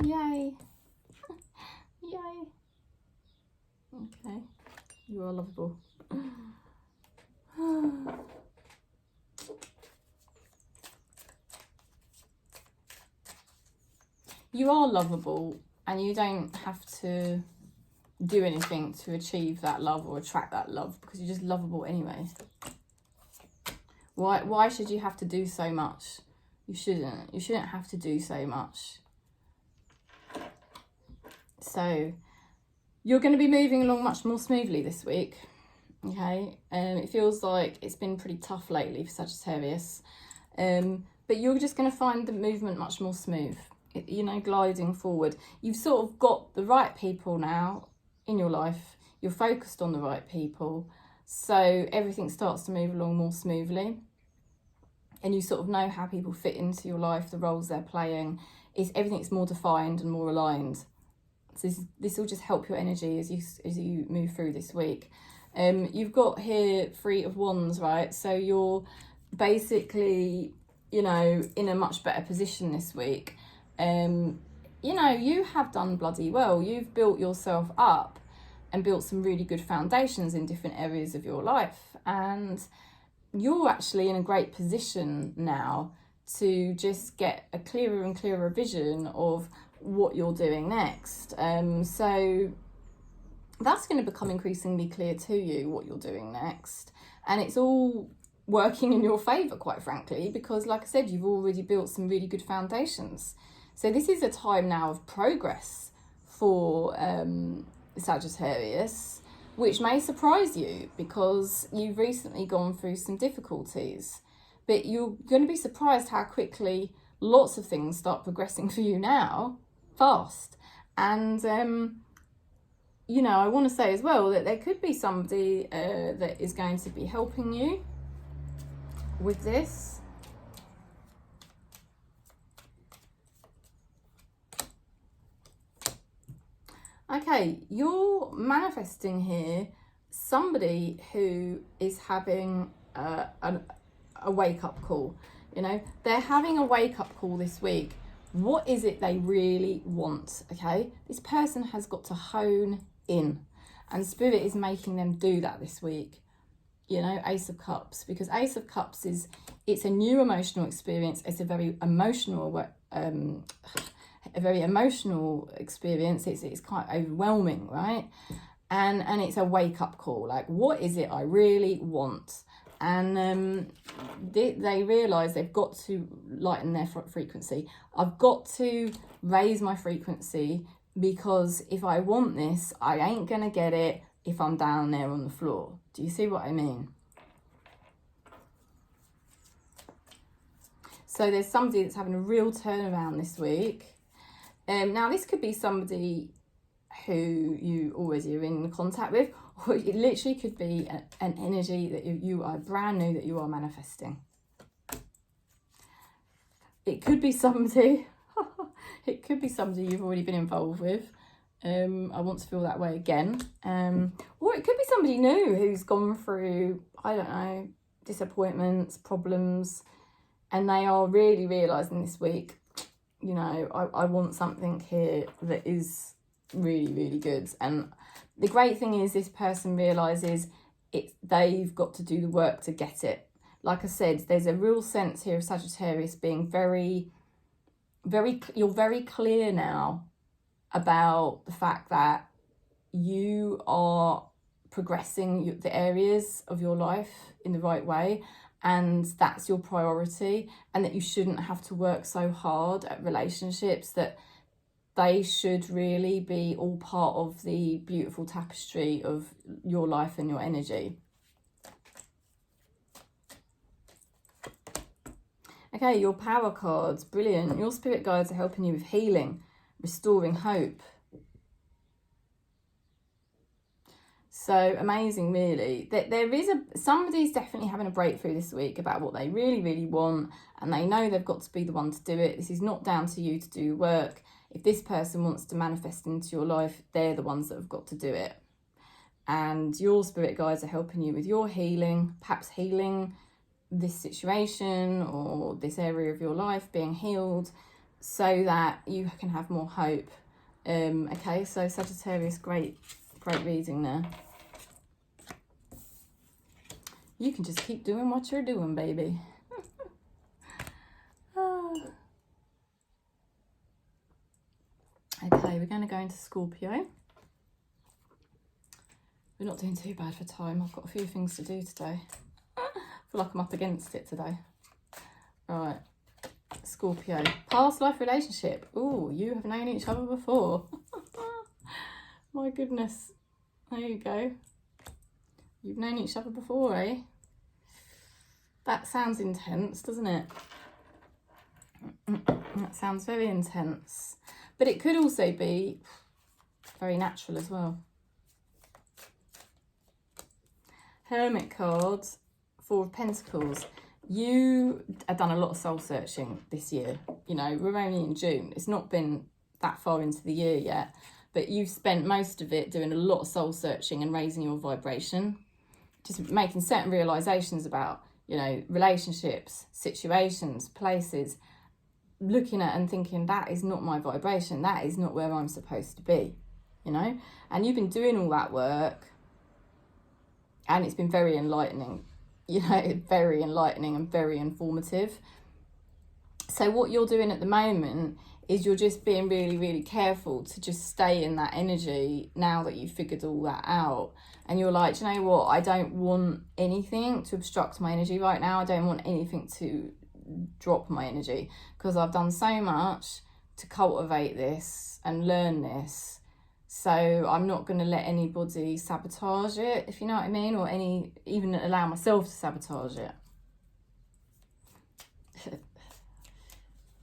Yay. Yay. Okay, you are lovable. You are lovable, and you don't have to do anything to achieve that love or attract that love, because you're just lovable anyway. Why should you have to do so much? You shouldn't. You shouldn't have to do so much. So you're going to be moving along much more smoothly this week. Okay, it feels like it's been pretty tough lately for Sagittarius, but you're just going to find the movement much more smooth, you know, gliding forward. You've sort of got the right people now in your life. You're focused on the right people, so everything starts to move along more smoothly, and you sort of know how people fit into your life, the roles they're playing. Everything's more defined and more aligned. So this will just help your energy as you move through this week. You've got here 3 of Wands, right? So you're basically, you know, in a much better position this week. You know, you have done bloody well. You've built yourself up and built some really good foundations in different areas of your life. And you're actually in a great position now to just get a clearer and clearer vision of what you're doing next. So that's going to become increasingly clear to you what you're doing next, and it's all working in your favour, quite frankly, because like I said, you've already built some really good foundations. So this is a time now of progress for Sagittarius, which may surprise you because you've recently gone through some difficulties, but you're going to be surprised how quickly lots of things start progressing for you now, fast. And you know, I want to say as well that there could be somebody that is going to be helping you with this. Okay, you're manifesting here somebody who is having a wake-up call. You know, they're having a wake-up call this week. What is it they really want? Okay, this person has got to hone in, and Spirit is making them do that this week. you know, Ace of Cups, because Ace of Cups is, it's a new emotional experience. It's a very emotional experience. It's quite overwhelming, right? And it's a wake-up call, like, what is it I really want? And they realise they've got to lighten their frequency. I've got to raise my frequency, because if I want this, I ain't going to get it if I'm down there on the floor. Do you see what I mean? So there's somebody that's having a real turnaround this week. Now, this could be somebody who you already are in contact with, or it literally could be an energy that you are brand new, that you are manifesting. It could be somebody, it could be somebody you've already been involved with. I want to feel that way again. Or it could be somebody new who's gone through, I don't know, disappointments, problems, and they are really realising this week, you know, I want something here that is really, really good. And the great thing is, this person realises they've got to do the work to get it. Like I said, there's a real sense here of Sagittarius being very, you're very clear now about the fact that you are progressing the areas of your life in the right way, and that's your priority, and that you shouldn't have to work so hard at relationships, that they should really be all part of the beautiful tapestry of your life and your energy. Okay, your power cards, brilliant. Your spirit guides are helping you with healing, restoring hope. So amazing, really. There is somebody's definitely having a breakthrough this week about what they really, really want, and they know they've got to be the one to do it. This is not down to you to do work. If this person wants to manifest into your life, they're the ones that have got to do it. And your spirit guides are helping you with your healing, perhaps healing this situation or this area of your life, being healed, so that you can have more hope. Okay, so Sagittarius, great reading there. You can just keep doing what you're doing, baby. Okay, we're going to go into Scorpio. We're not doing too bad for time. I've got a few things to do today. I feel like I'm up against it today. Right, Scorpio. Past life relationship. Ooh, you have known each other before. My goodness. There you go. You've known each other before, eh? That sounds intense, doesn't it? That sounds very intense. But it could also be very natural as well. Hermit card, Four of Pentacles. You have done a lot of soul searching this year. You know, we're only in June. It's not been that far into the year yet. But you've spent most of it doing a lot of soul searching and raising your vibration. Just making certain realizations about, you know, relationships, situations, places. Looking at and thinking, that is not my vibration. That is not where I'm supposed to be, you know. And you've been doing all that work. And it's been very enlightening. You know, very enlightening and very informative. So what you're doing at the moment is you're just being really, really careful to just stay in that energy now that you've figured all that out. And you're like, do you know what? I don't want anything to obstruct my energy right now. I don't want anything to drop my energy, because I've done so much to cultivate this and learn this. So I'm not going to let anybody sabotage it, if you know what I mean, or even allow myself to sabotage it.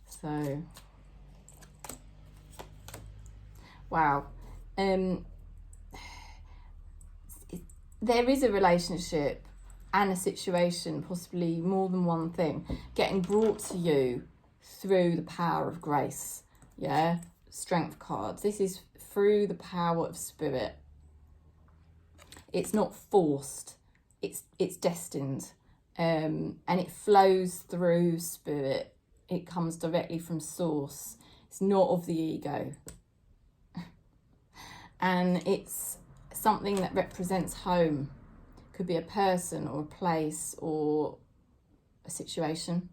So, wow. There is a relationship and a situation, possibly more than one thing, getting brought to you through the power of grace. Yeah, Strength cards. This is through the power of spirit. It's not forced. It's destined, and it flows through spirit. It comes directly from source. It's not of the ego, and it's something that represents home. Could be a person or a place or a situation.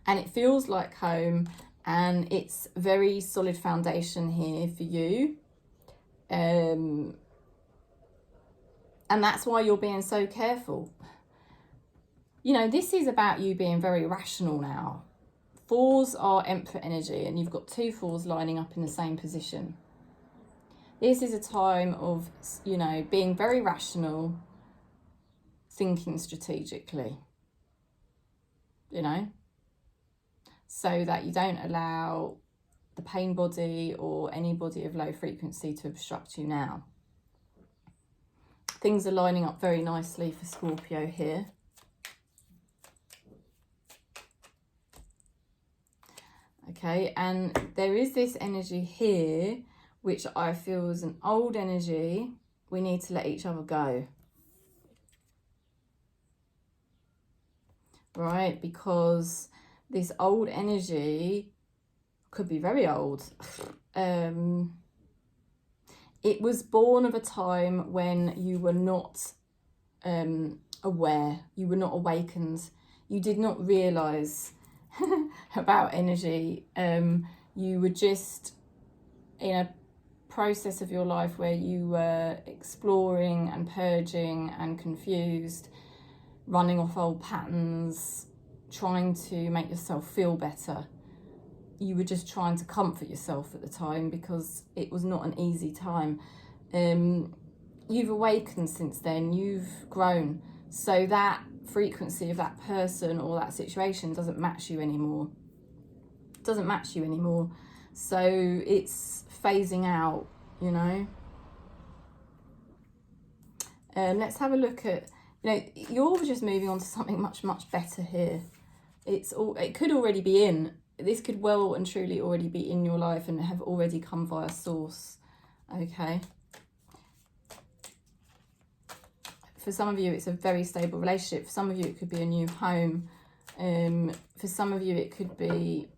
And it feels like home, and it's very solid foundation here for you. And that's why you're being so careful. You know, this is about you being very rational now. Fours are Emperor energy, and you've got 2 fours lining up in the same position. This is a time of, you know, being very rational, thinking strategically, you know, so that you don't allow the pain body or any body of low frequency to obstruct you now. Things are lining up very nicely for Scorpio here. Okay, and there is this energy here, which I feel is an old energy. We need to let each other go. Right, because this old energy could be very old. It was born of a time when you were not aware, you were not awakened, you did not realise about energy. You were just in a process of your life where you were exploring and purging and confused, running off old patterns, trying to make yourself feel better. You were just trying to comfort yourself at the time because it was not an easy time. You've awakened since then, you've grown. So that frequency of that person or that situation doesn't match you anymore. Doesn't match you anymore. So it's phasing out, you know. Let's have a look at, you know, you're just moving on to something much, much better here. It could already be in. This could well and truly already be in your life and have already come via source. Okay. For some of you, it's a very stable relationship. For some of you, it could be a new home. For some of you, it could be,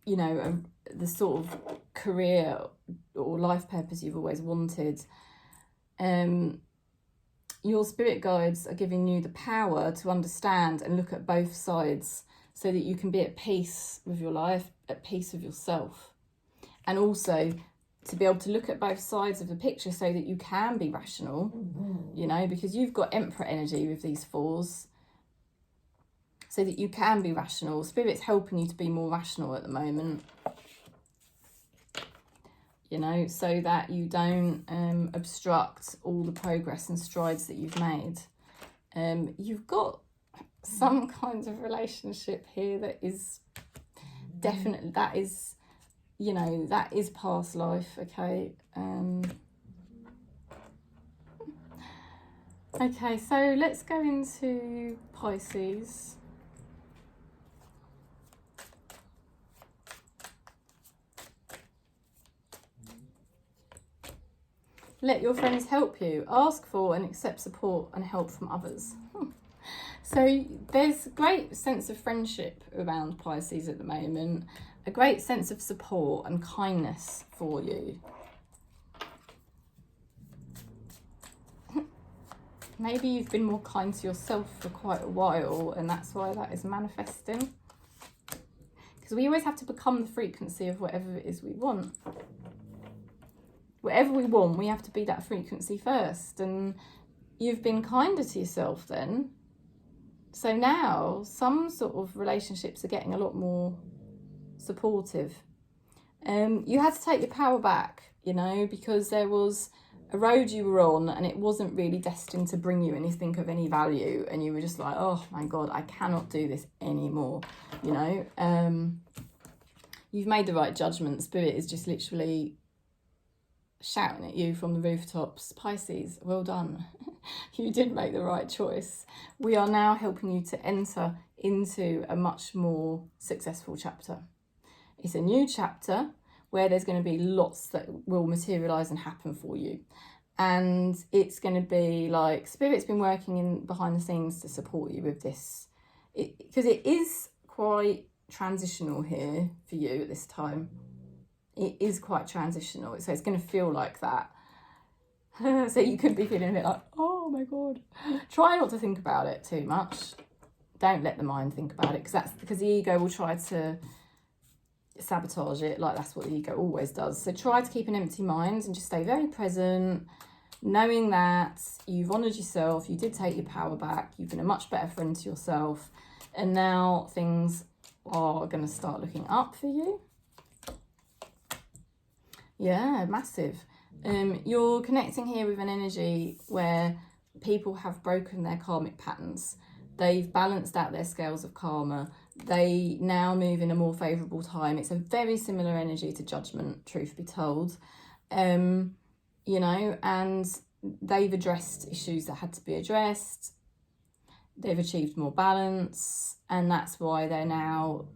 you know, the sort of career or life purpose you've always wanted. Your spirit guides are giving you the power to understand and look at both sides so that you can be at peace with your life, at peace with yourself. And also to be able to look at both sides of the picture so that you can be rational, you know, because you've got Emperor energy with these fours, so that you can be rational. Spirit's helping you to be more rational at the moment, you know, so that you don't obstruct all the progress and strides that you've made. You've got some kind of relationship here that is definitely, that is, you know, that is past life, okay? Okay, so let's go into Pisces. Let your friends help you. Ask for and accept support and help from others. So there's a great sense of friendship around Pisces at the moment. A great sense of support and kindness for you. Maybe you've been more kind to yourself for quite a while, and that's why that is manifesting. Because we always have to become the frequency of whatever it is we want. Whatever we want, we have to be that frequency first. And you've been kinder to yourself then. So now some sort of relationships are getting a lot more supportive. You had to take your power back, you know, because there was a road you were on and it wasn't really destined to bring you anything of any value, and you were just like, oh my god, I cannot do this anymore, you know. You've made the right judgment. Spirit is just literally shouting at you from the rooftops. Pisces, well done. You did make the right choice. We are now helping you to enter into a much more successful chapter. It's a new chapter where there's going to be lots that will materialise and happen for you. And it's going to be like Spirit's been working in behind the scenes to support you with this. Because it is quite transitional here for you at this time. It is quite transitional, so it's going to feel like that. So you could be feeling a bit like, oh, oh my God. Try not to think about it too much. Don't let the mind think about it, because the ego will try to sabotage it. Like, that's what the ego always does. So try to keep an empty mind and just stay very present, knowing that you've honoured yourself, you did take your power back, you've been a much better friend to yourself, and now things are going to start looking up for you. Yeah, massive. You're connecting here with an energy where people have broken their karmic patterns. They've balanced out their scales of karma. They now move in a more favourable time. It's a very similar energy to judgment, truth be told. You know, and they've addressed issues that had to be addressed. They've achieved more balance, and that's why they're now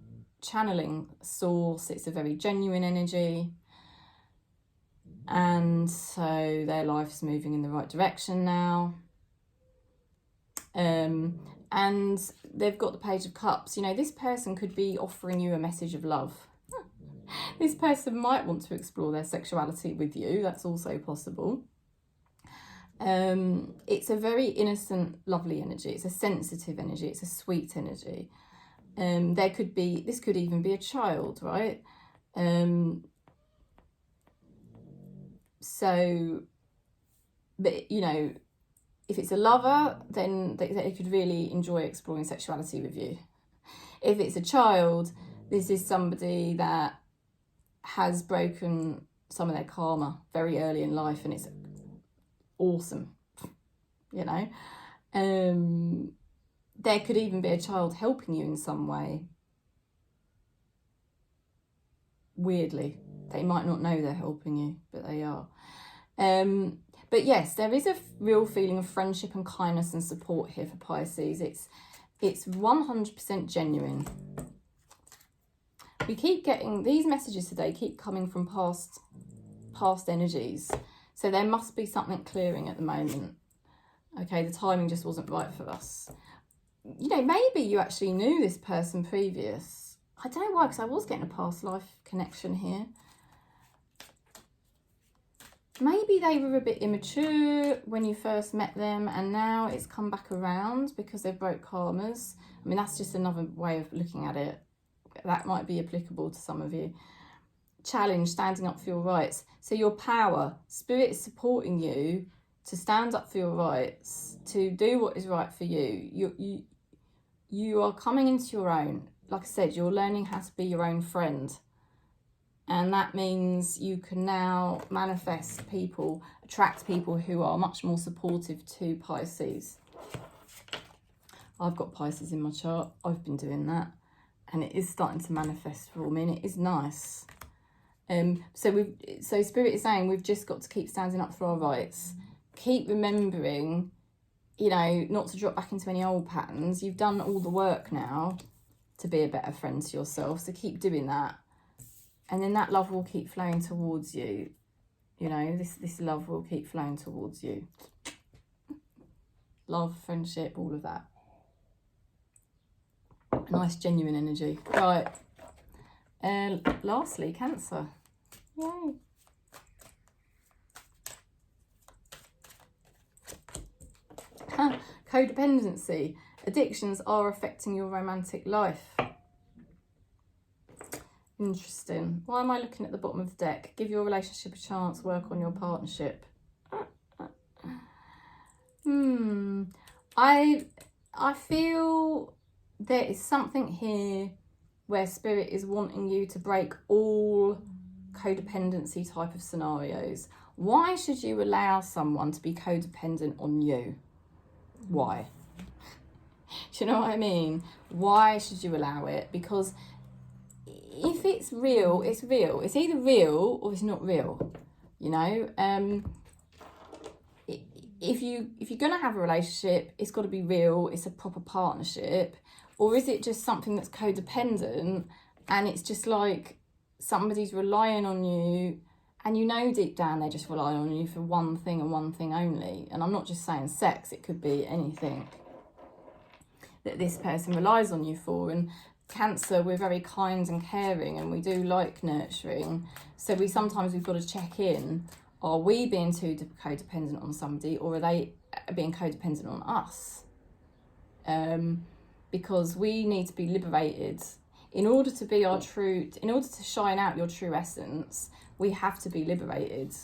channeling source. It's a very genuine energy. And so their life's moving in the right direction now. And they've got the Page of Cups. You know, this person could be offering you a message of love. This person might want to explore their sexuality with you. That's also possible. It's a very innocent, lovely energy. It's a sensitive energy. It's a sweet energy. This could even be a child, right? So, but, you know, if it's a lover, then they could really enjoy exploring sexuality with you. If it's a child, this is somebody that has broken some of their karma very early in life, and it's awesome, you know. There could even be a child helping you in some way. Weirdly, they might not know they're helping you, but they are. But yes, there is a real feeling of friendship and kindness and support here for Pisces. It's 100% genuine. We keep getting these messages today, keep coming from past energies. So there must be something clearing at the moment. Okay, the timing just wasn't right for us. You know, maybe you actually knew this person previous. I don't know why, because I was getting a past life connection here. Maybe they were a bit immature when you first met them, and now it's come back around because they broke karmas. I mean, that's just another way of looking at it. That might be applicable to some of you. Challenge, standing up for your rights. So your power, spirit is supporting you to stand up for your rights, to do what is right for you. You are coming into your own. Like I said, you're learning how to be your own friend. And that means you can now manifest people, attract people who are much more supportive to Pisces. I've got Pisces in my chart. I've been doing that. And it is starting to manifest for me, and it is nice. So Spirit is saying we've just got to keep standing up for our rights. Keep remembering, you know, not to drop back into any old patterns. You've done all the work now to be a better friend to yourself. So keep doing that. And then that love will keep flowing towards you. You know, this love will keep flowing towards you. Love, friendship, all of that. Nice, genuine energy. Right. Lastly, Cancer. Yay. Codependency. Addictions are affecting your romantic life. Interesting. Why am I looking at the bottom of the deck? Give your relationship a chance. Work on your partnership. I feel there is something here where Spirit is wanting you to break all codependency type of scenarios. Why should you allow someone to be codependent on you? Why? Do you know what I mean? Why should you allow it? Because if it's real, it's real. It's either real or it's not real. You know, if you're gonna have a relationship, it's got to be real. It's a proper partnership. Or is it just something that's codependent, and it's just like somebody's relying on you, and you know deep down they're just relying on you for one thing and one thing only. And I'm not just saying sex, it could be anything that this person relies on you for. And Cancer, we're very kind and caring, and we do like nurturing. So we've got to check in. Are we being too codependent on somebody, or are they being codependent on us. Because we need to be liberated. In order to be our true, in order to shine out your true essence, we have to be liberated,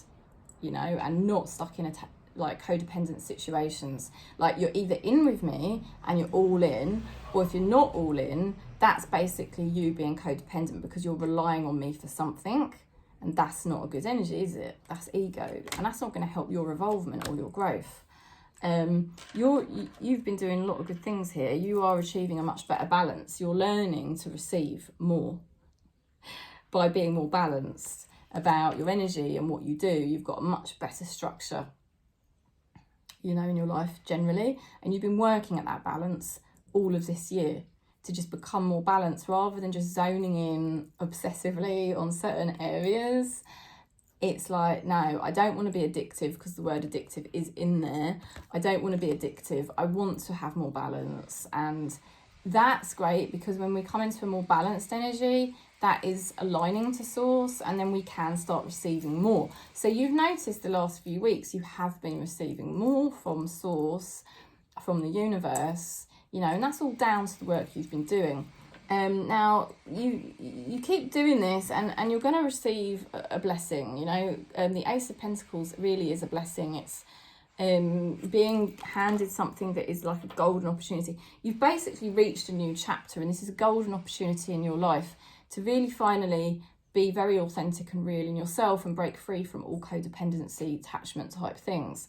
you know, and not stuck in like codependent situations. Like, you're either in with me and you're all in, or if you're not all in, that's basically you being codependent because you're relying on me for something, and that's not a good energy, is it? That's ego, and that's not going to help your evolvement or your growth. You've been doing a lot of good things here. You are achieving a much better balance. You're learning to receive more by being more balanced about your energy and what you do. You've got a much better structure, you know, in your life generally, and you've been working at that balance all of this year to just become more balanced rather than just zoning in obsessively on certain areas. It's like, no, I don't want to be addictive, because the word addictive is in there. I don't want to be addictive. I want to have more balance. And that's great, because when we come into a more balanced energy, that is aligning to source, and then we can start receiving more. So you've noticed the last few weeks you have been receiving more from source, from the universe, you know, and that's all down to the work you've been doing. Now you keep doing this, and you're going to receive a blessing, you know. The Ace of Pentacles really is a blessing. It's being handed something that is like a golden opportunity. You've basically reached a new chapter, and this is a golden opportunity in your life to really finally be very authentic and real in yourself and break free from all codependency, attachment type things.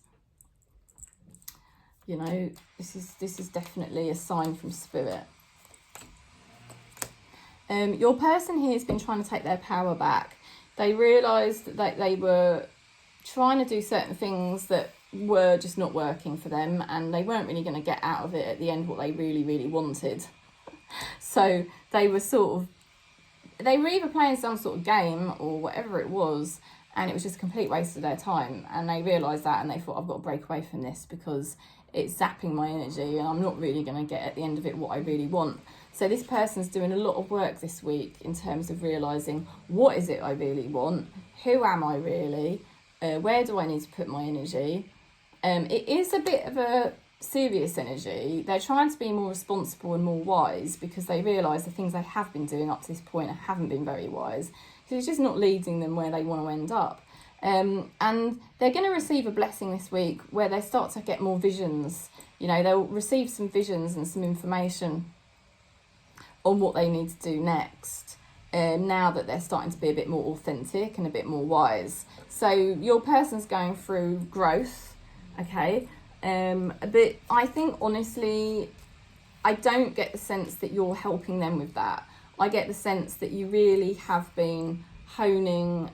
You know, this is definitely a sign from spirit. Your person here has been trying to take their power back. They realised that they were trying to do certain things that were just not working for them, and they weren't really going to get out of it at the end what they really, really wanted. So they were either playing some sort of game or whatever it was, and it was just a complete waste of their time. And they realised that, and they thought, I've got to break away from this because it's zapping my energy and I'm not really going to get at the end of it what I really want. So this person's doing a lot of work this week in terms of realising, what is it I really want? Who am I really? Where do I need to put my energy? It is a bit of a serious energy. They're trying to be more responsible and more wise, because they realise the things they have been doing up to this point haven't been very wise. So it's just not leading them where they want to end up. And they're going to receive a blessing this week where they start to get more visions. You know, they'll receive some visions and some information on what they need to do next, now that they're starting to be a bit more authentic and a bit more wise. So your person's going through growth, okay? But I think, honestly, I don't get the sense that you're helping them with that. I get the sense that you really have been honing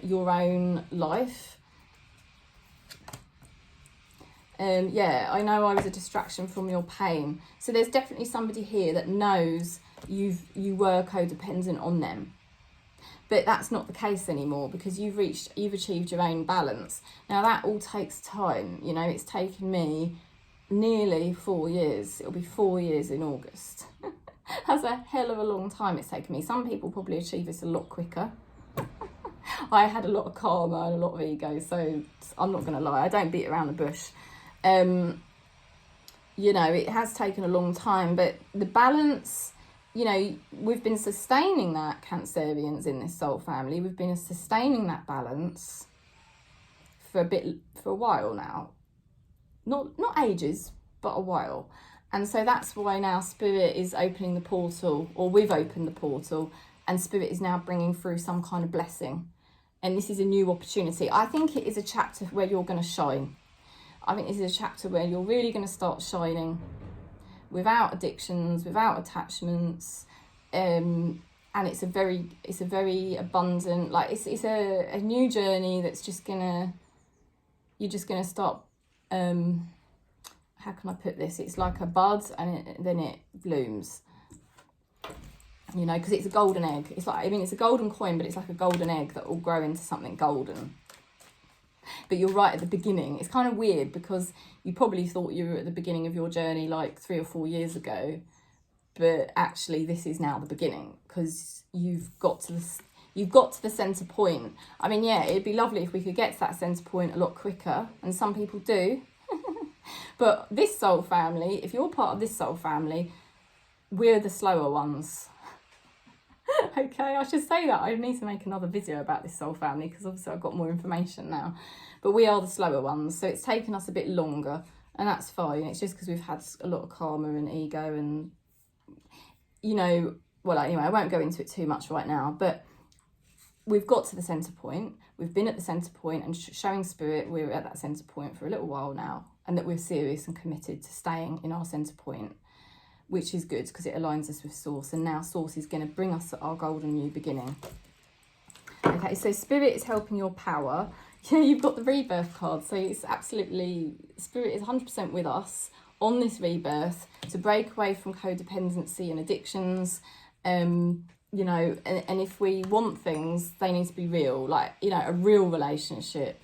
your own life. Yeah, I know I was a distraction from your pain. So there's definitely somebody here that knows you were codependent on them. But that's not the case anymore, because you've achieved your own balance. Now that all takes time. You know, it's taken me nearly 4 years. It'll be 4 years in August. That's a hell of a long time it's taken me. Some people probably achieve this a lot quicker. I had a lot of karma and a lot of ego, so I'm not going to lie, I don't beat around the bush. You know, it has taken a long time, but the balance, you know, we've been sustaining that, Cancerians in this soul family. We've been sustaining that balance for a while now. Not ages, but a while. And so that's why now Spirit is opening the portal, or we've opened the portal, and Spirit is now bringing through some kind of blessing. And this is a new opportunity. I think it is a chapter where you're going to shine. I think this is a chapter where you're really going to start shining without addictions, without attachments. And it's a very abundant, like it's a new journey that's just you're just going to start, how can I put this? It's like a bud, and then it blooms. You know, because it's a golden egg. It's like, I mean, it's a golden coin, but it's like a golden egg that will grow into something golden. But you're right at the beginning. It's kind of weird, because you probably thought you were at the beginning of your journey like 3 or 4 years ago, but actually this is now the beginning, because you've got to the centre point. I mean, yeah, it'd be lovely if we could get to that centre point a lot quicker, and some people do. But this soul family, if you're part of this soul family, we're the slower ones. Okay, I should say that. I need to make another video about this soul family because obviously I've got more information now. But we are the slower ones, so it's taken us a bit longer, and that's fine. It's just because we've had a lot of karma and ego and, you know, well, anyway, I won't go into it too much right now, but we've got to the centre point. We've been at the centre point and showing spirit we're at that centre point for a little while now, and that we're serious and committed to staying in our centre point, which is good because it aligns us with Source. And now Source is going to bring us our golden new beginning. Okay, so Spirit is helping your power. Yeah, you've got the rebirth card. So it's absolutely, Spirit is 100% with us on this rebirth to break away from codependency and addictions. You know, and if we want things, they need to be real. Like, you know, a real relationship.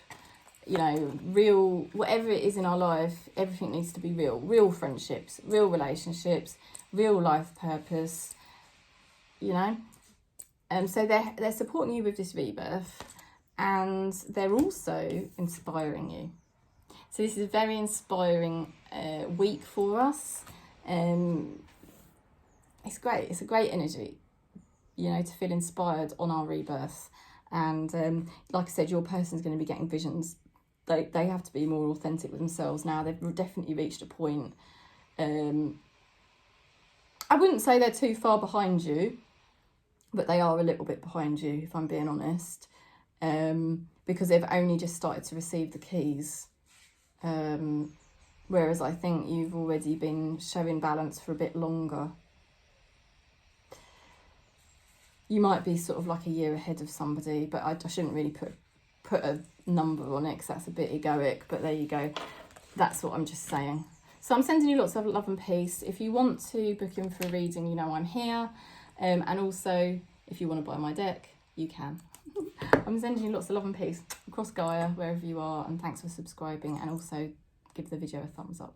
You know, real, whatever it is in our life, everything needs to be real. Real friendships, real relationships, real life purpose, you know. So they're supporting you with this rebirth, and they're also inspiring you. So this is a very inspiring week for us. It's great. It's a great energy, you know, to feel inspired on our rebirth. And like I said, your person's going to be getting visions. They have to be more authentic with themselves now. They've definitely reached a point. I wouldn't say they're too far behind you, but they are a little bit behind you, if I'm being honest, because they've only just started to receive the keys. Whereas I think you've already been showing balance for a bit longer. You might be sort of like a year ahead of somebody, but I shouldn't really put a number on it because that's a bit egoic, but there you go. That's what I'm just saying. So I'm sending you lots of love and peace. If you want to book in for a reading, you know I'm here. And also, if you want to buy my deck, you can. I'm sending you lots of love and peace across Gaia, wherever you are, and thanks for subscribing, and also give the video a thumbs up.